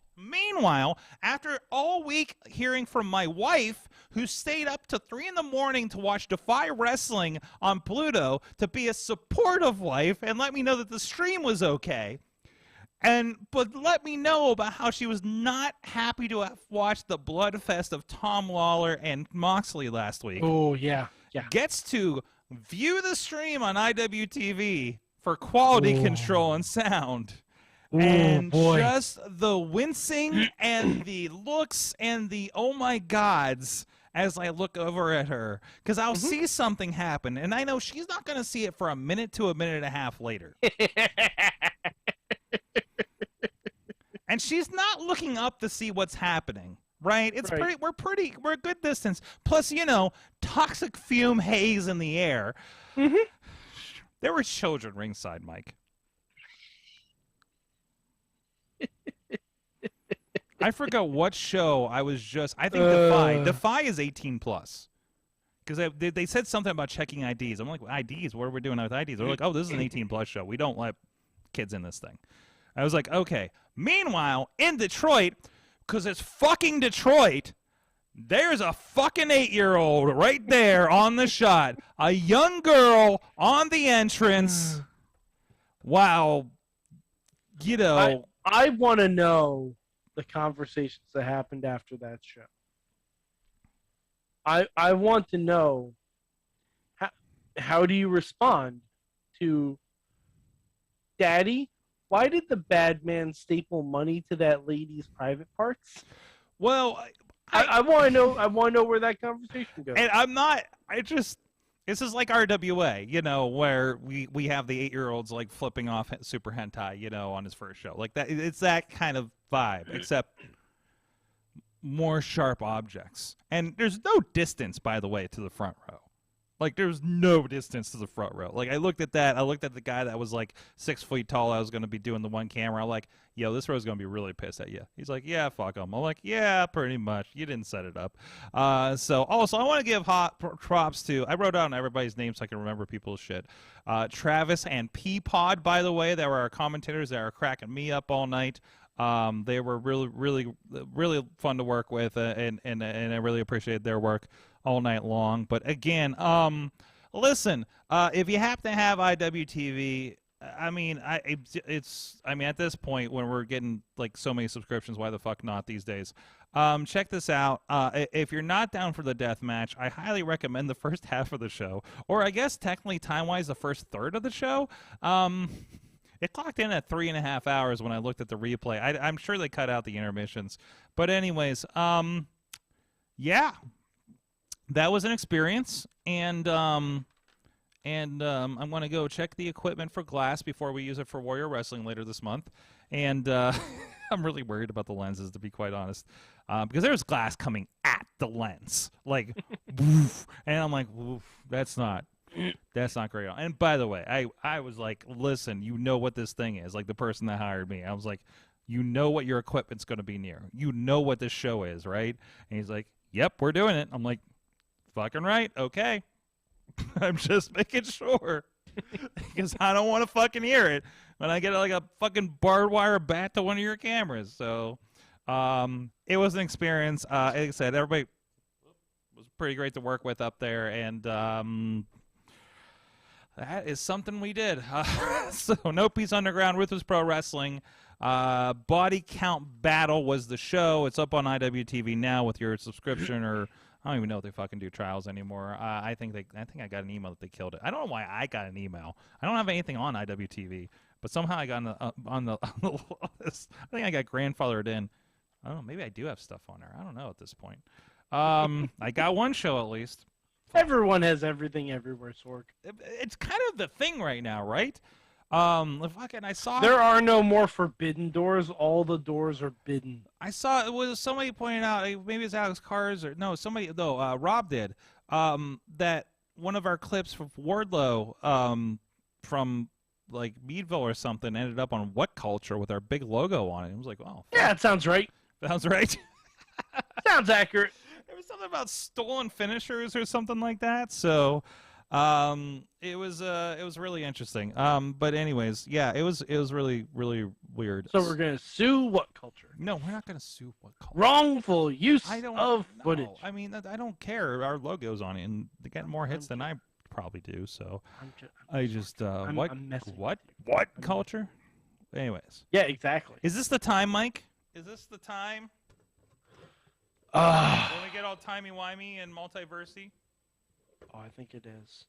after all week hearing from my wife, who stayed up to 3 in the morning to watch Defy Wrestling on Pluto to be a supportive wife and let me know that the stream was okay, but let me know about how she was not happy to have watched the bloodfest of Tom Lawler and Moxley last week. Oh, yeah. Gets to view the stream on IWTV for quality control and sound. And just the wincing and the looks and the oh my gods as I look over at her. Because I'll see something happen, and I know she's not going to see it for a minute to a minute and a half later. And she's not looking up to see what's happening, right? It's right. We're a good distance. Plus, toxic fume haze in the air. There were children ringside, Mike. I forgot what show I was just. I think Defy. Defy is 18 plus. Because they said something about checking IDs. I'm like, IDs? What are we doing with IDs? They're like, oh, this is an 18 plus show. We don't let kids in this thing. I was like, okay. Meanwhile, in Detroit, because it's fucking Detroit, there's a fucking 8-year-old right there on the shot. A young girl on the entrance. Wow. I want to know the conversations that happened after that show. I want to know how do you respond to, Daddy, why did the bad man staple money to that lady's private parts? Well, I want to know. I want to know where that conversation goes. And I'm not. This is like RWA, where we have the 8-year-olds like flipping off Super Hentai, on his first show. Like that. It's that kind of vibe, except more sharp objects. And there's no distance, by the way, to the front row. Like, there was no distance to the front row. Like, I looked at that. I looked at the guy that was like 6 feet tall. I was going to be doing the one camera. I'm like, yo, this row's going to be really pissed at you. He's like, yeah, fuck him. I'm like, yeah, pretty much. You didn't set it up. So also, I want to give hot props to, I wrote down everybody's names so I can remember people's shit. Travis and P-Pod, by the way, they were our commentators that were cracking me up all night. They were really fun to work with, and I really appreciated their work all night long. But again, listen, if you happen to have IWTV, I mean, at this point when we're getting like so many subscriptions, why the fuck not these days? Check this out. If you're not down for the death match, I highly recommend the first half of the show, or I guess technically time-wise the first third of the show. It clocked in at 3.5 hours when I looked at the replay. I'm sure they cut out the intermissions. But anyways, yeah, that was an experience. And I'm going to go check the equipment for glass before we use it for Warrior Wrestling later this month. And I'm really worried about the lenses, to be quite honest, because there's glass coming at the lens. Like, woof, and I'm like, woof, that's not great. And by the way, I was like, listen, you know what this thing is. Like, the person that hired me, I was like, you know what your equipment's going to be near. You know what this show is, right? And he's like, yep, we're doing it. I'm like, fucking right, okay. I'm just making sure because I don't want to fucking hear it when I get like a fucking barbed wire bat to one of your cameras. So it was an experience. Like I said, everybody was pretty great to work with up there, and that is something we did. So No Peace Underground, Ruthless Pro Wrestling, Body Count Battle was the show. It's up on IWTV now with your subscription, or I don't even know if they fucking do trials anymore. I think I got an email that they killed it. I don't know why I got an email. I don't have anything on IWTV, but somehow I got on the list. I think I got grandfathered in. I don't know. Maybe I do have stuff on there. I don't know at this point. I got one show at least. Everyone has everything everywhere, Sorg. It's kind of the thing right now, right? Fucking, I saw there are no more forbidden doors. All the doors are bidden. I saw it was somebody pointing out, maybe it's Alex Cars or no, somebody though. Rob did that one of our clips from Wardlow from like Meadville or something ended up on What Culture with our big logo on it. It was like, oh, yeah, it sounds right. Sounds right. Sounds accurate. There was something about stolen finishers or something like that. So. It was really interesting. But anyways, yeah, it was really weird. So we're gonna sue What Culture? No, we're not gonna sue What Culture. Wrongful use of footage. I mean, I don't care. Our logo's on it, and they get more hits than I probably do. So what culture? Anyways, yeah, exactly. Is this the time, Mike? Is this the time? When we get all timey-wimey and multiversy? Oh, I think it is.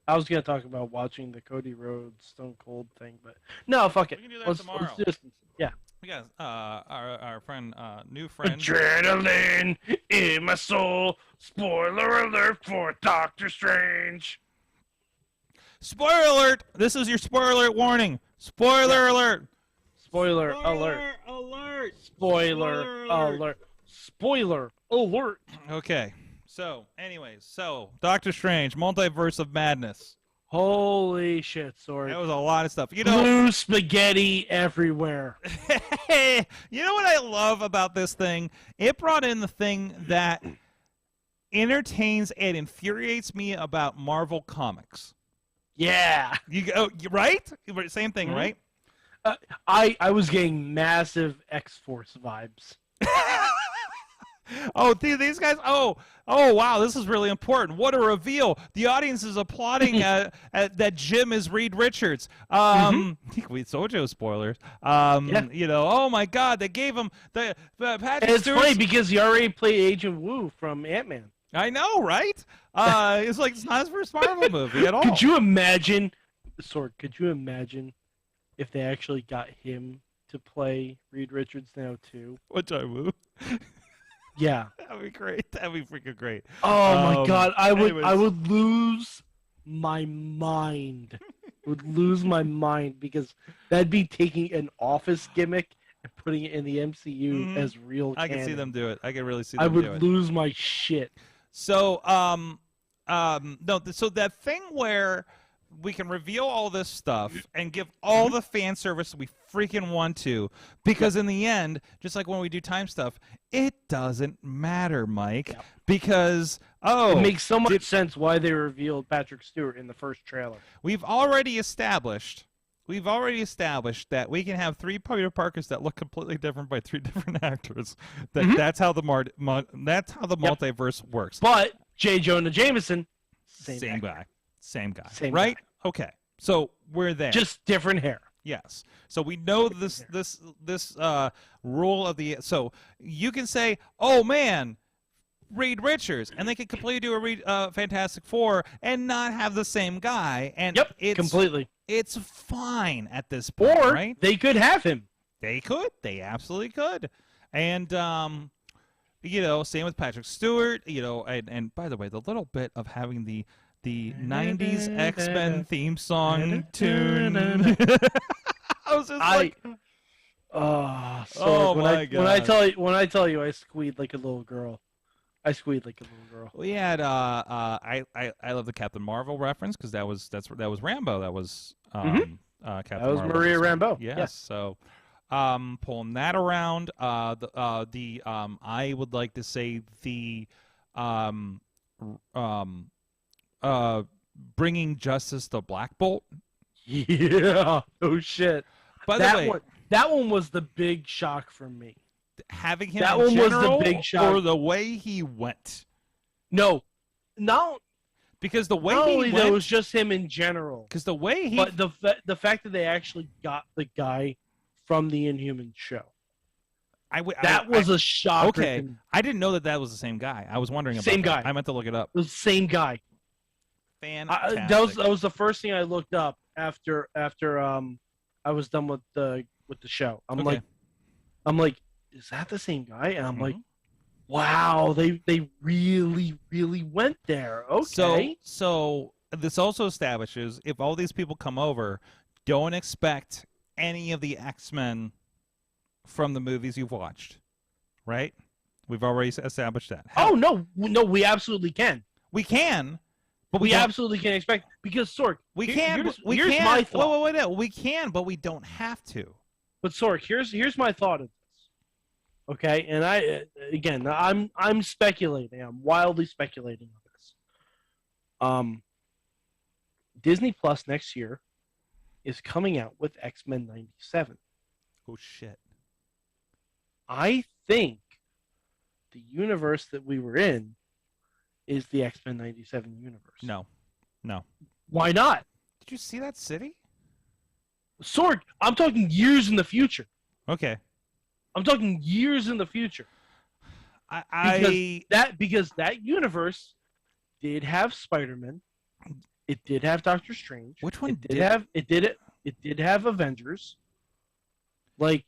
I was gonna talk about watching the Cody Rhodes Stone Cold thing, but no, fuck it. We can do that tomorrow. Let's do this. Yeah. We got our friend, new friend. Adrenaline in my soul. Spoiler alert for Doctor Strange. Spoiler alert! This is your spoiler alert warning. Spoiler alert. Spoiler alert. Alert. Spoiler alert. Spoiler alert. Okay. So, anyways, Doctor Strange, Multiverse of Madness. Holy shit, Sorg. That was a lot of stuff. You know, blue spaghetti everywhere. You know what I love about this thing? It brought in the thing that entertains and infuriates me about Marvel Comics. Yeah. Right? Same thing, right? I was getting massive X-Force vibes. Oh, dude, these guys. Oh, wow, this is really important. What a reveal. The audience is applauding that Jim is Reed Richards. We told you spoilers. Yeah. You know, oh my God, they gave him the Patrick It's Stewart's... funny because he already played Agent Wu from Ant-Man. I know, right? It's like it's not his first Marvel movie at all. Could you imagine, Sorg, could you imagine if they actually got him to play Reed Richards now too? Which I will. Yeah. That'd be great. That'd be freaking great. Oh my God, I would lose my mind. Would lose my mind because that'd be taking an Office gimmick and putting it in the MCU as real canon. I can see them do it. I can really see them do it. I would lose my shit. So, no, so that thing where we can reveal all this stuff and give all the fan service we freaking want to, because in the end, just like when we do time stuff, it doesn't matter, Mike, because it makes so much sense why they revealed Patrick Stewart in the first trailer. We've already established that we can have 3 Peter Parkers that look completely different by 3 different actors. That's how the multiverse works. But J. Jonah Jameson, same guy. Same guy. Same right? guy. Okay. So we're there. Just different hair. Yes. So we know this rule of the. So you can say, "Oh man, Reed Richards," and they could completely do a Fantastic Four and not have the same guy. And completely. It's fine at this point, or right? They could have him. They could. They absolutely could. And same with Patrick Stewart. And by the way, the little bit of having the 90s X-Men theme song tune. I was just like, when I tell you I squeed like a little girl. We had I love the Captain Marvel reference because that was Rambo. That was Captain that was Marvel. Maria Rambeau. Yes. Yeah. So pulling that around, I would like to say the bringing justice to Black Bolt. Yeah. Oh shit. By the way, that one was the big shock for me. Having him that in one general, was the big shock, or the way he went. No, because the way not he only went, that, it was just him in general. Because the way he, but the fact that they actually got the guy from the Inhuman show. That was a shock. Okay, I didn't know that was the same guy. I was wondering about same guy. I meant to look it up. It was the same guy. Fantastic. That was the first thing I looked up after I was done with the show. I'm like, is that the same guy? And I'm like, wow, they really went there. Okay. So this also establishes if all these people come over, don't expect any of the X-Men from the movies you've watched, right? We've already established that. Oh no, we absolutely can. We can, but we absolutely can expect because Sorg. Here's my thought. Wait, we can, but we don't have to. But Sorg, here's my thought of this. Okay, and I'm speculating. I'm wildly speculating on this. Disney Plus next year is coming out with X-Men 97. Oh shit. I think the universe that we were in is the X-Men 97 universe. No. Why not? Did you see that city? Sorg, I'm talking years in the future. Okay. I'm talking years in the future. Because that universe did have Spider-Man. It did have Doctor Strange. Which one It did have Avengers. Like,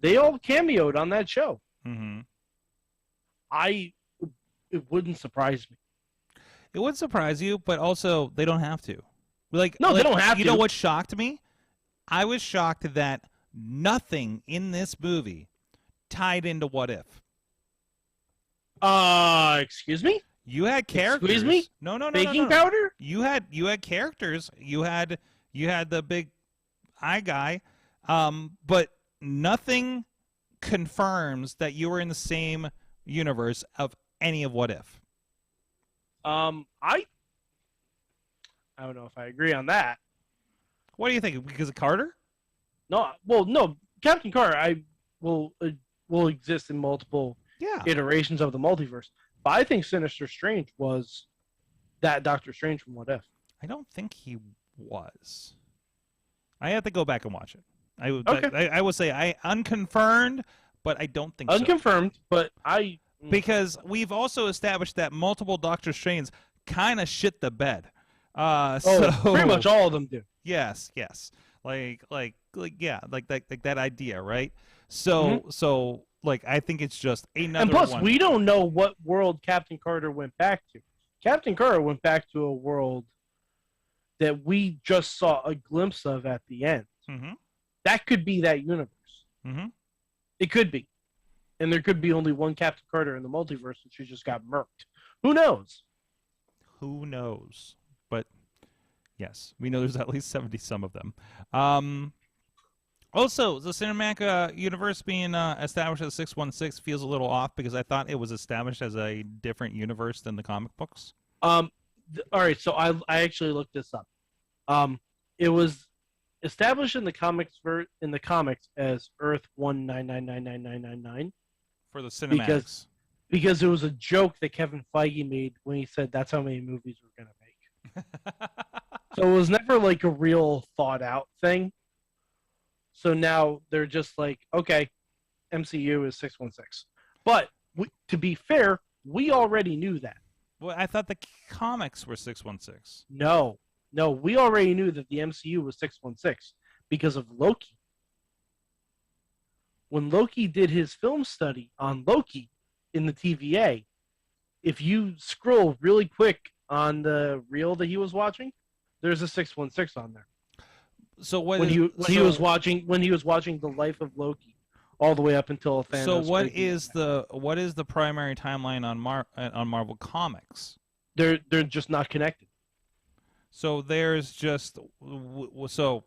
they all cameoed on that show. Mm-hmm. It wouldn't surprise me. It would surprise you, but also they don't have to. They don't have to. You know what shocked me? I was shocked that nothing in this movie tied into What If. Excuse me? You had characters. Excuse me? No. Baking powder? You had characters. You had the big eye guy, but nothing confirms that you were in the same universe of any of What If. I don't know if I agree on that. What do you think? Because of Carter? No. Captain Carter, will exist in multiple iterations of the multiverse. But I think Sinister Strange was that Doctor Strange from What If. I don't think he was. I have to go back and watch it. I would say unconfirmed, but I don't think unconfirmed, so. But because we've also established that multiple Doctor Stranges kind of shit the bed. So pretty much all of them do. Yes. Like that idea, right? So I think it's just another. And plus, one. we don't know what world Captain Carter went back to. Captain Carter went back to a world that we just saw a glimpse of at the end. Mm-hmm. That could be that universe. Mm-hmm. It could be. And there could be only one Captain Carter in the multiverse, and she just got murked. Who knows? Who knows? But yes, we know there's at least 70 some of them. Also, the cinematic universe being established as 616 feels a little off because I thought it was established as a different universe than the comic books. All right, so I actually looked this up. It was established in the comics as Earth 1999999 For the cinematics. Because it was a joke that Kevin Feige made when he said that's how many movies we're going to make. So it was never like a real thought out thing. So now they're just like, okay, MCU is 616. But to be fair, we already knew that. Well, I thought the comics were 616. No, we already knew that the MCU was 616 because of Loki. When Loki did his film study on Loki in the TVA, if you scroll really quick on the reel that he was watching, there's a 616 on there. So when he was watching the life of Loki, all the way up until Thanos. So what is the primary timeline on Marvel Comics? They're just not connected. So there's just so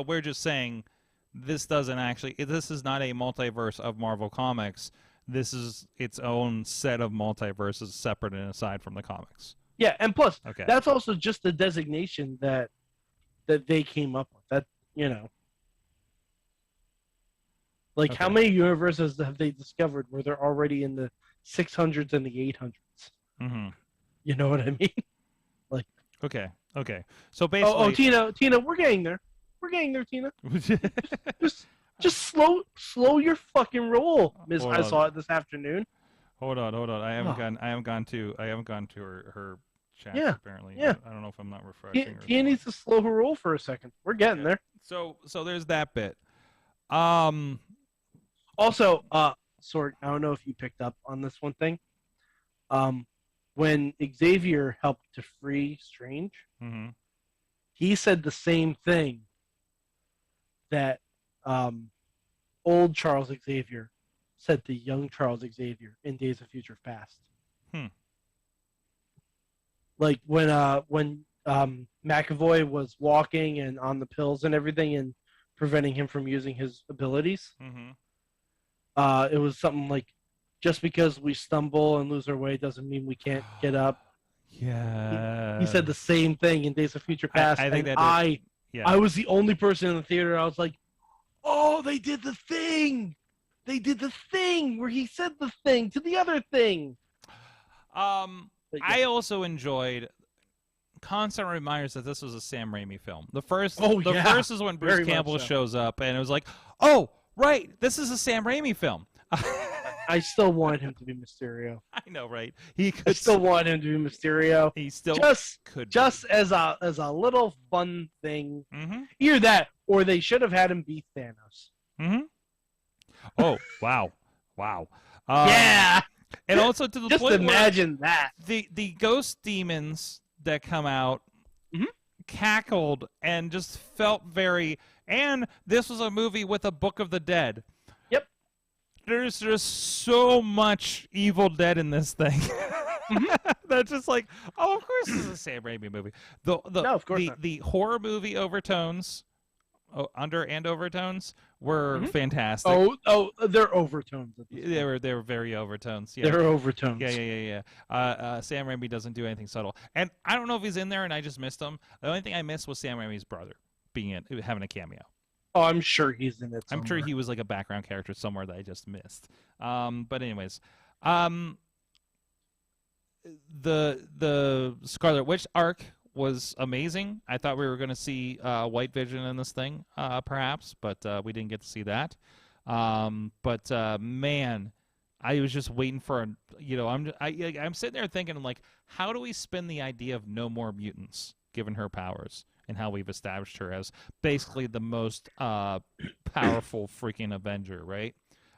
we're just saying this is not a multiverse of Marvel Comics. This is its own set of multiverses separate and aside from the comics. Yeah, and plus, okay, that's also just the designation that they came up with. That, like, okay. How many universes have they discovered where they're already in the 600s and the 800s? Mm-hmm. You know what I mean? Like, okay. So basically, Tina, we're getting there. We're getting there, Tina. just slow your fucking roll, Miss. I saw it this afternoon. Hold on. I haven't gone to her chat. Yeah. Apparently. Yeah. I don't know if I'm not refreshing. Tina needs to slow her roll for a second. We're getting there. So there's that bit. Also, Sorg, I don't know if you picked up on this one thing. When Xavier helped to free Strange, mm-hmm. he said the same thing that old Charles Xavier said to young Charles Xavier in Days of Future Past. Like when McAvoy was walking and on the pills and everything and preventing him from using his abilities, mm-hmm. It was something like, just because we stumble and lose our way doesn't mean we can't get up. Yeah. He said the same thing in Days of Future Past. I think I was the only person in the theater. I was like, oh, they did the thing. They did the thing where he said the thing to the other thing. But, yeah. I also enjoyed constant reminders that this was a Sam Raimi film. The first is when Bruce Campbell shows up, and it was like, oh, right, this is a Sam Raimi film. I still want him to be Mysterio. I know, right? I still want him to be Mysterio. He still could just as a little fun thing. Mm-hmm. Either that, or they should have had him beat Thanos. Mm-hmm. Oh, wow. Yeah. And also to the just point imagine that the ghost demons that come out mm-hmm. cackled and just felt very. And this was a movie with a Book of the Dead. Yep. There's just so much Evil Dead in this thing. Mm-hmm. That's just like, oh, of course this is a Sam Raimi movie. No, of course not. The horror movie overtones, overtones were mm-hmm. fantastic. Oh, they're overtones. They were very overtones. Yeah. They're overtones. Yeah. Sam Raimi doesn't do anything subtle, and I don't know if he's in there, and I just missed him. The only thing I missed was Sam Raimi's brother having a cameo. Oh, I'm sure he's in it somewhere. I'm sure he was like a background character somewhere that I just missed. But anyways, the Scarlet Witch arc was amazing. I thought we were going to see White Vision in this thing, perhaps, but we didn't get to see that. Man, I was just waiting for I'm sitting there thinking, like, how do we spin the idea of no more mutants given her powers and how we've established her as basically the most powerful freaking Avenger, right?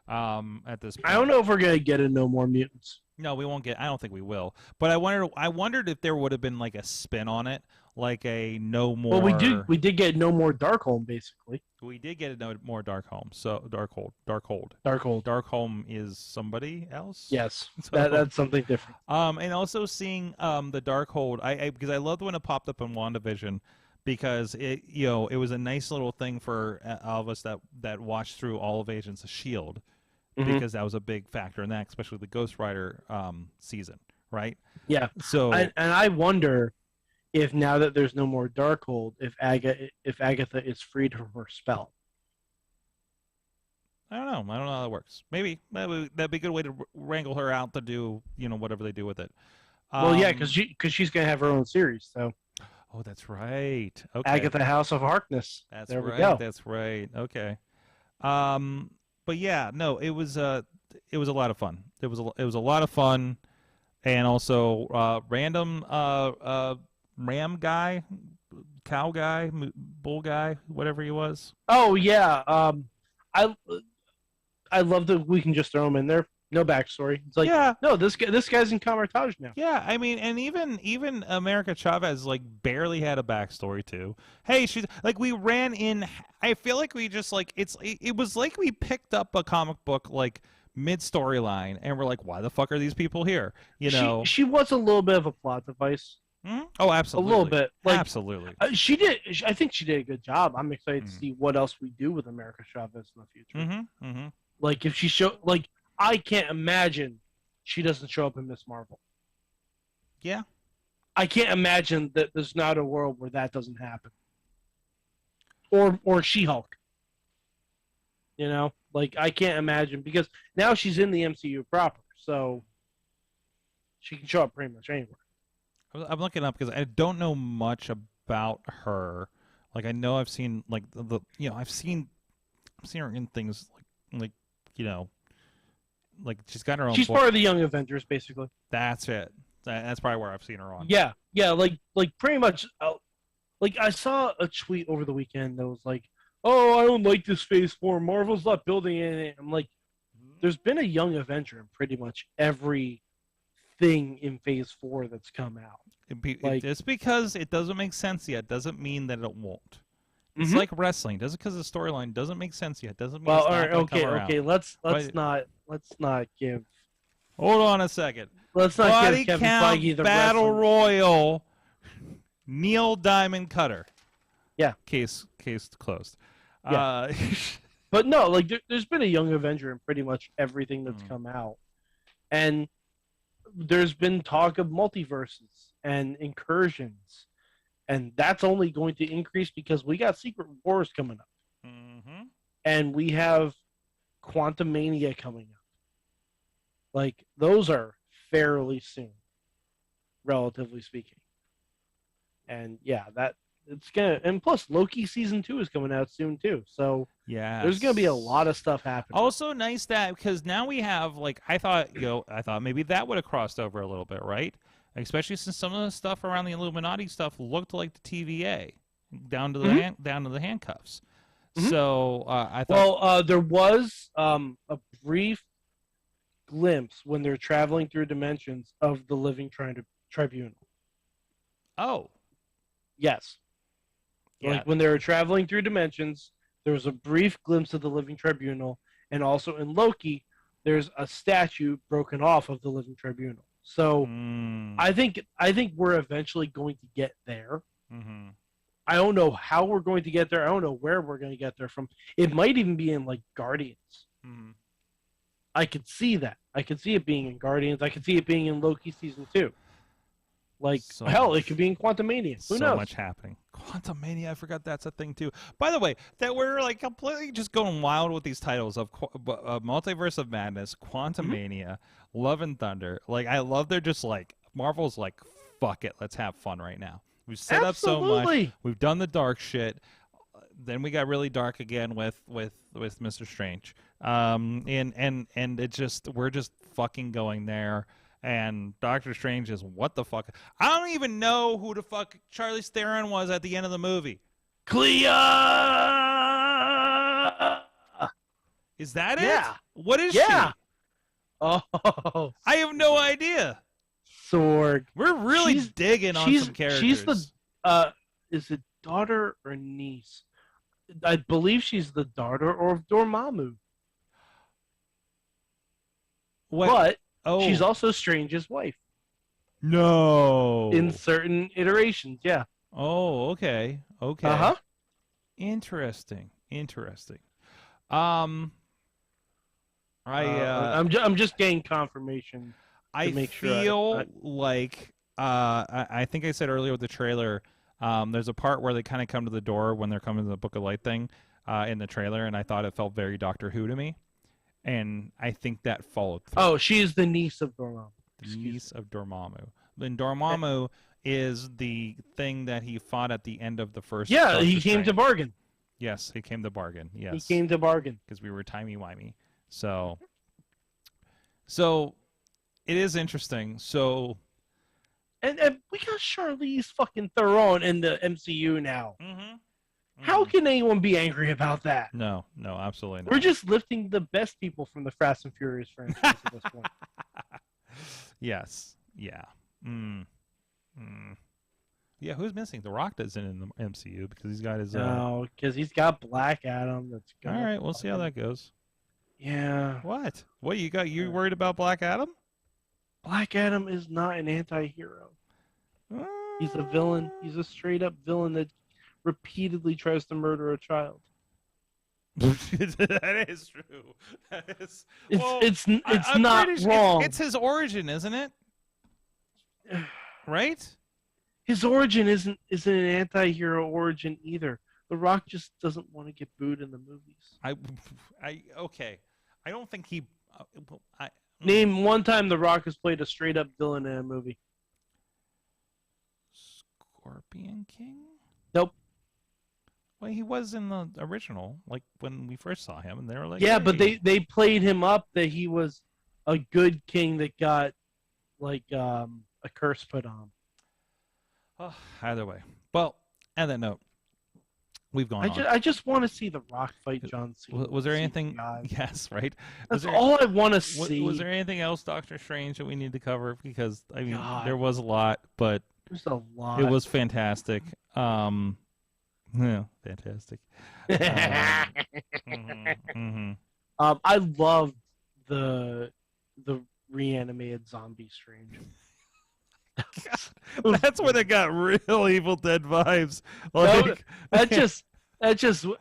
At this point. I don't know if we're gonna get a No More Mutants. No, we won't get. I don't think we will. But I wondered if there would have been like a spin on it, like a No More. Well, we did get No More Darkholme, basically. we did get a more Darkhold. So Darkhold. Darkhold is somebody else. Yes, So, that's something different. And also seeing the Darkhold, because I loved when it popped up in WandaVision, because it was a nice little thing for all of us that watched through all of Agents of S.H.I.E.L.D. because that was a big factor in that, especially the Ghost Rider season, right? Yeah. So and I wonder if now that there's no more Darkhold, if Agatha is freed from her spell. I don't know how that works. Maybe that'd be a good way to wrangle her out to do whatever they do with it. Well, yeah, because she's gonna have her own series. So. Oh, that's right. Okay. Agatha House of Harkness. That's there right. We go. That's right. Okay. But yeah, no, it was a lot of fun. It was a lot of fun, and also random ram guy, cow guy, bull guy, whatever he was. Oh yeah. I love that we can just throw him in there. No backstory. It's like, no, this guy's in Camartage now. Yeah, I mean, and even America Chavez like barely had a backstory too. Hey, she's like, we ran in. I feel like we just like it was like we picked up a comic book like mid storyline and we're like, why the fuck are these people here? She was a little bit of a plot device. Mm-hmm. Oh, absolutely, a little bit. Like, absolutely. She did. I think she did a good job. I'm excited to see what else we do with America Chavez in the future. Like if she I can't imagine she doesn't show up in Miss Marvel. Yeah. I can't imagine that there's not a world where that doesn't happen. Or She-Hulk. Like I can't imagine because now she's in the MCU proper, so she can show up pretty much anywhere. I'm looking up because I don't know much about her. Like I know I've seen like I've seen her in things like like she's got her own. She's part of the Young Avengers, basically. That's it. That's probably where I've seen her on. Yeah, like pretty much. Like I saw a tweet over the weekend that was like, "Oh, I don't like this Phase 4. Marvel's not building it." I'm like, there's been a Young Avenger in pretty much every thing in Phase 4 that's come out. Just because it doesn't make sense yet doesn't mean that it won't. It's like wrestling. Just because the storyline doesn't make sense yet doesn't mean it's not going to come around. Okay. Let's not give. Hold on a second. Let's not give Kevin Feige the Battle wrestling. Royal. Neil Diamond Cutter. Yeah. Case closed. Yeah. But no, like there's been a Young Avenger in pretty much everything that's come out, and there's been talk of multiverses and incursions. And that's only going to increase because we got Secret Wars coming up. And we have Quantumania coming up. Like, those are fairly soon, relatively speaking. And, yeah, it's going to... And plus, Loki Season 2 is coming out soon, too. So, there's going to be a lot of stuff happening. Also nice that... Because now we have, like... I thought maybe that would have crossed over a little bit, right? Especially since some of the stuff around the Illuminati stuff looked like the TVA, down to the handcuffs. So I thought. Well, there was a brief glimpse when they're traveling through dimensions of the Living Tribunal. Oh. Yes. Yeah. Like when they were traveling through dimensions, there was a brief glimpse of the Living Tribunal, and also in Loki, there's a statue broken off of the Living Tribunal. So I think we're eventually going to get there. I don't know how we're going to get there. I don't know where we're going to get there from. It might even be in like Guardians. I could see that. I could see it being in Guardians. I could see it being in Loki Season 2. Like, it could be in Quantumania. Who knows? So much happening. Quantumania, I forgot that's a thing too. By the way, that we're like completely just going wild with these titles of Multiverse of Madness, Quantumania, Love and Thunder. Like, I love they're just like, Marvel's like, fuck it, let's have fun right now. We've set up so much. We've done the dark shit. Then we got really dark again with Mr. Strange. And it just, we're just fucking going there. And Doctor Strange is what the fuck? I don't even know who the fuck Charlize Theron was at the end of the movie. Clea! Is that it? What is she? Oh. I have no idea. Sorg. We're really digging on some characters. She's the, is it daughter or niece I believe she's the daughter of Dormammu. What? But Oh, she's also Strange's wife no. in certain iterations. Yeah. Oh, okay. Okay. Uh-huh. Interesting. Um, I'm just getting confirmation. I make sure feel like I think I said earlier with the trailer, there's a part where they kind of come to the door when they're coming to the Book of Light thing in the trailer, and I thought it felt very Doctor Who to me, and I think that followed through. Oh, she is the niece of Dormammu. The niece of Dormammu. And Dormammu is the thing that he fought at the end of the first. Yeah, he came to bargain. Yes, he came to bargain. Yes, he came to bargain because we were timey-wimey. So it is interesting. So, and we got Charlize fucking Theron in the MCU now. Mm-hmm. How can anyone be angry about that? No, absolutely not. We're just lifting the best people from the Fast and Furious franchise at this point. Yes. Yeah. Yeah, who's missing? The Rock isn't in the MCU because he's got his. No, because he's got Black Adam. That's all right. We'll see how that goes. Yeah. What? What you got? You worried about Black Adam? Black Adam is not an anti-hero. He's a villain. He's a straight-up villain that repeatedly tries to murder a child. That is true. That is. It's not wrong. It's his origin, isn't it? Right? His origin isn't an anti-hero origin either. The Rock just doesn't want to get booed in the movies. Okay. I don't think he. Name one time The Rock has played a straight-up villain in a movie. Scorpion King? Nope. Well, he was in the original, like when we first saw him, and they were like, yeah, hey. but they played him up that he was a good king that got like a curse put on. Oh, either way. Well, on that note, we've gone on. I just want to see The Rock fight John Cena. Was there anything? Yes, right. That's all I want to see. Was there anything else, Doctor Strange, that we need to cover? Because I mean, there was a lot, but there's a lot. It was fantastic. Yeah, fantastic. I loved the reanimated zombie Strange. That's when it got real Evil Dead vibes. Like that just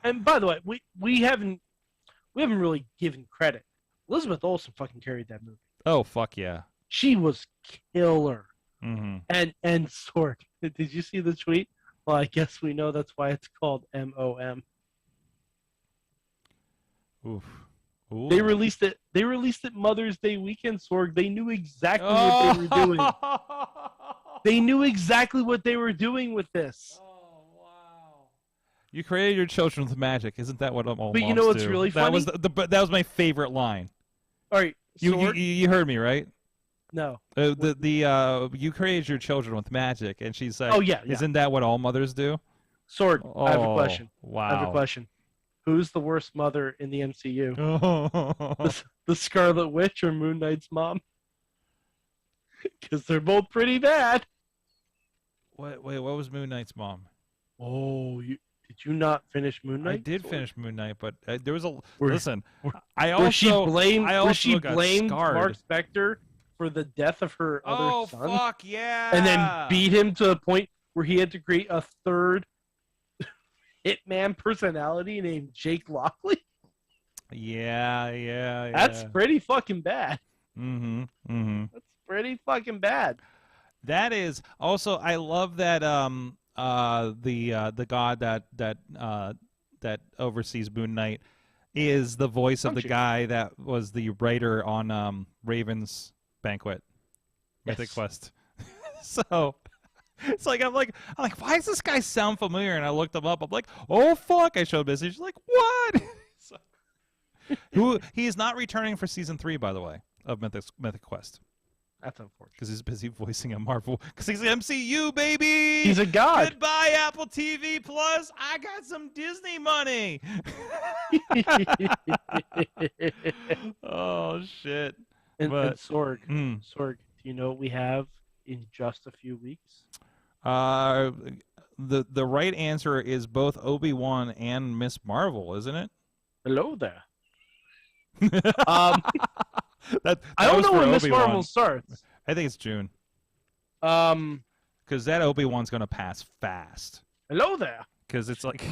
and by the way, we haven't really given credit. Elizabeth Olsen fucking carried that movie. Oh fuck yeah. She was killer. Mm-hmm. And Sorg, did you see the tweet? Well, I guess we know that's why it's called MOM. Oof. Ooh. They released it Mother's Day weekend, Sorg. They knew exactly what they were doing. They knew exactly what they were doing with this. Oh wow! You created your children with magic, isn't that what all moms do? But you know what's really funny? That was my favorite line. All right, you heard me, right? No. You created your children with magic, and she's like, "Oh yeah, isn't that what all mothers do?" Sorg, I have a question. Wow. I have a question. Who's the worst mother in the MCU? The Scarlet Witch or Moon Knight's mom? Because they're both pretty bad. Wait, what was Moon Knight's mom? Oh, did you not finish Moon Knight? I did finish Moon Knight, but there was a listen. Where she blamed scarred. Mark Spector for the death of her other son. Oh fuck yeah! And then beat him to the point where he had to create a third hitman personality named Jake Lockley. Yeah. That's pretty fucking bad. Mm-hmm. That's pretty fucking bad. That is also. I love that the god that oversees Moon Knight is the voice of the guy that was the writer on Raven's Banquet, Mythic Quest. So it's like I'm like, why does this guy sound familiar? And I looked him up. I'm like, oh fuck! I showed message. Like what? So, he is not returning for season 3, by the way, of Mythic Quest. That's unfortunate. Because he's busy voicing a Marvel. Because he's MCU, baby. He's a god. Goodbye, Apple TV Plus. I got some Disney money. Oh shit. And Sorg, Sorg, do you know what we have in just a few weeks? the right answer is both Obi-Wan and Miss Marvel, isn't it? Hello there. That I don't was know for when Miss Obi-Wan. Marvel starts. I think it's June. Because that Obi-Wan's gonna pass fast. Hello there. Because it's like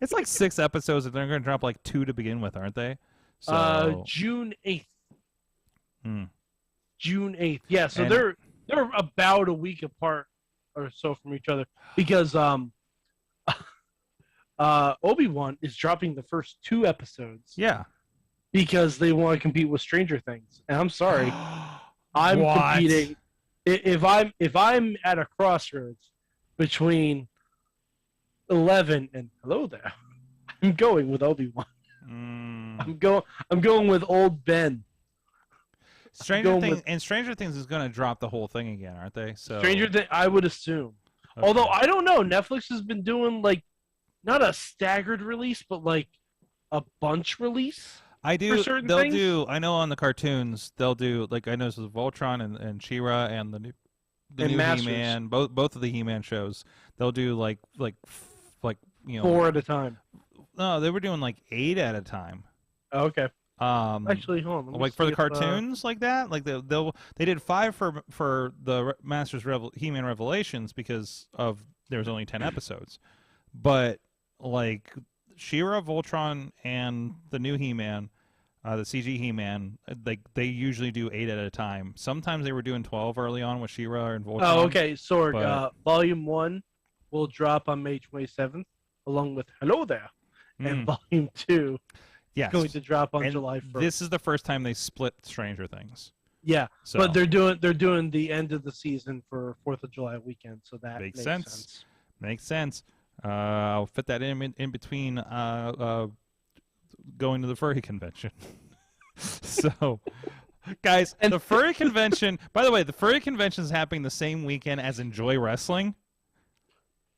it's like 6 episodes, and they're gonna drop like 2 to begin with, aren't they? So June 8th. Hmm. June 8th. Yeah, so And- they're about a week apart or so from each other because Obi-Wan is dropping the first 2 episodes. Yeah. Because they want to compete with Stranger Things. And I'm sorry. I'm What? competing. If I'm at a crossroads between 11 and hello there, I'm going with Obi-Wan. I'm going with old Ben. Stranger Things is going to drop the whole thing again, aren't they? So Stranger Things, I would assume. Okay. Although I don't know, Netflix has been doing like not a staggered release, but like a bunch release. I do. For certain They'll things? do. I know on the cartoons they'll do like I know this is Voltron and She-Ra and the new Masters. He-Man. Both of the He-Man shows. They'll do like 4 at a time. No, they were doing like 8 at a time. Oh, okay. Actually, hold on. let me like for see the if, cartoons like that, like they did 5 for the Masters He-Man Revelations because of there was only 10 episodes, but like She-Ra, Voltron, and the new He-Man, the CG He-Man, like they usually do 8 at a time. Sometimes they were doing 12 early on with She-Ra and Voltron. Oh, okay. Sorg, but- Volume 1 will drop on May 27th, along with Hello There, and Volume 2 Yes. is going to drop on And July 1st. This is the first time they split Stranger Things. Yeah, So but they're doing the end of the season for 4th of July weekend, so that Makes makes sense. sense. Makes sense. I'll fit that in between going to the furry convention. So, guys, the furry convention. By the way, the furry convention is happening the same weekend as Enjoy Wrestling.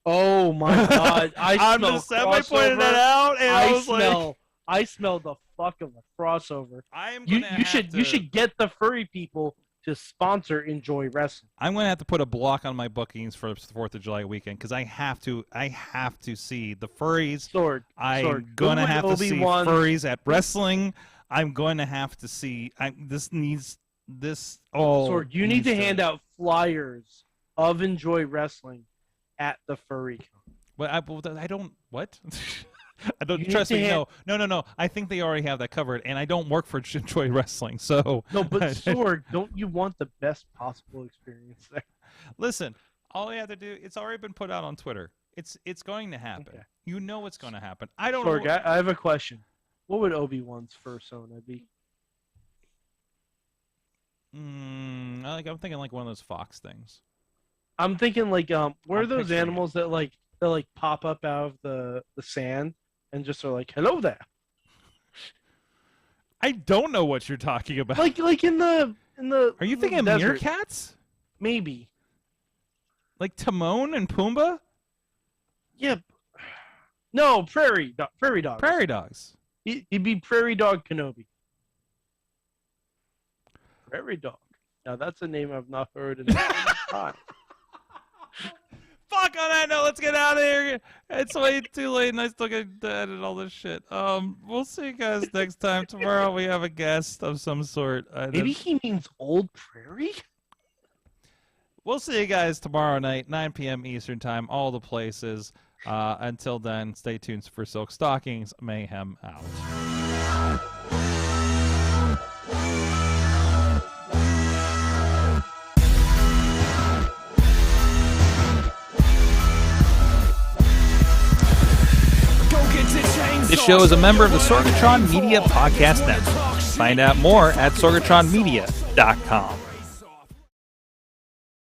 Oh my God! I pointed that out, and I was I smell the fuck of a crossover. I'm You gonna you should get the furry people to sponsor Enjoy Wrestling. I'm gonna have to put a block on my bookings for the 4th of July weekend because I have to see the furries. Sorg, I'm gonna have to see Obi-Wan. furries at wrestling. I'm going to have to see. Sorg, you need to hand out flyers of Enjoy Wrestling at the furry con. But I don't. What? I don't You trust need me. to No. I think they already have that covered, and I don't work for Enjoy Wrestling, so No, but Sorg, don't you want the best possible experience there? listen. All you have to do. It's already been put out on Twitter. It's going to happen. Okay. You know it's going to happen. I don't Sorg, know. I have a question. What would Obi-Wan's fursona be? I'm thinking like one of those fox things. I'm thinking like what are I'm those picturing it. animals that like pop up out of the sand and just are like hello there? I don't know what you're talking about. Like in the Are you thinking desert. meerkats? Maybe. Like Timon and Pumbaa? Yeah. No, prairie dogs. Prairie dogs. He'd be Prairie Dog Kenobi. Prairie Dog. Now that's a name I've not heard in a long time. Fuck on that note, let's get out of here. It's way too late and I still get to edit all this shit. We'll see you guys next time. Tomorrow we have a guest of some sort. Maybe he means Old Prairie? We'll see you guys tomorrow night, 9 p.m. Eastern Time, all the places. Until then, stay tuned for Silk Stockings. Mayhem out. This show is a member of the Sorgatron Media Podcast Network. Find out more at sorgatronmedia.com.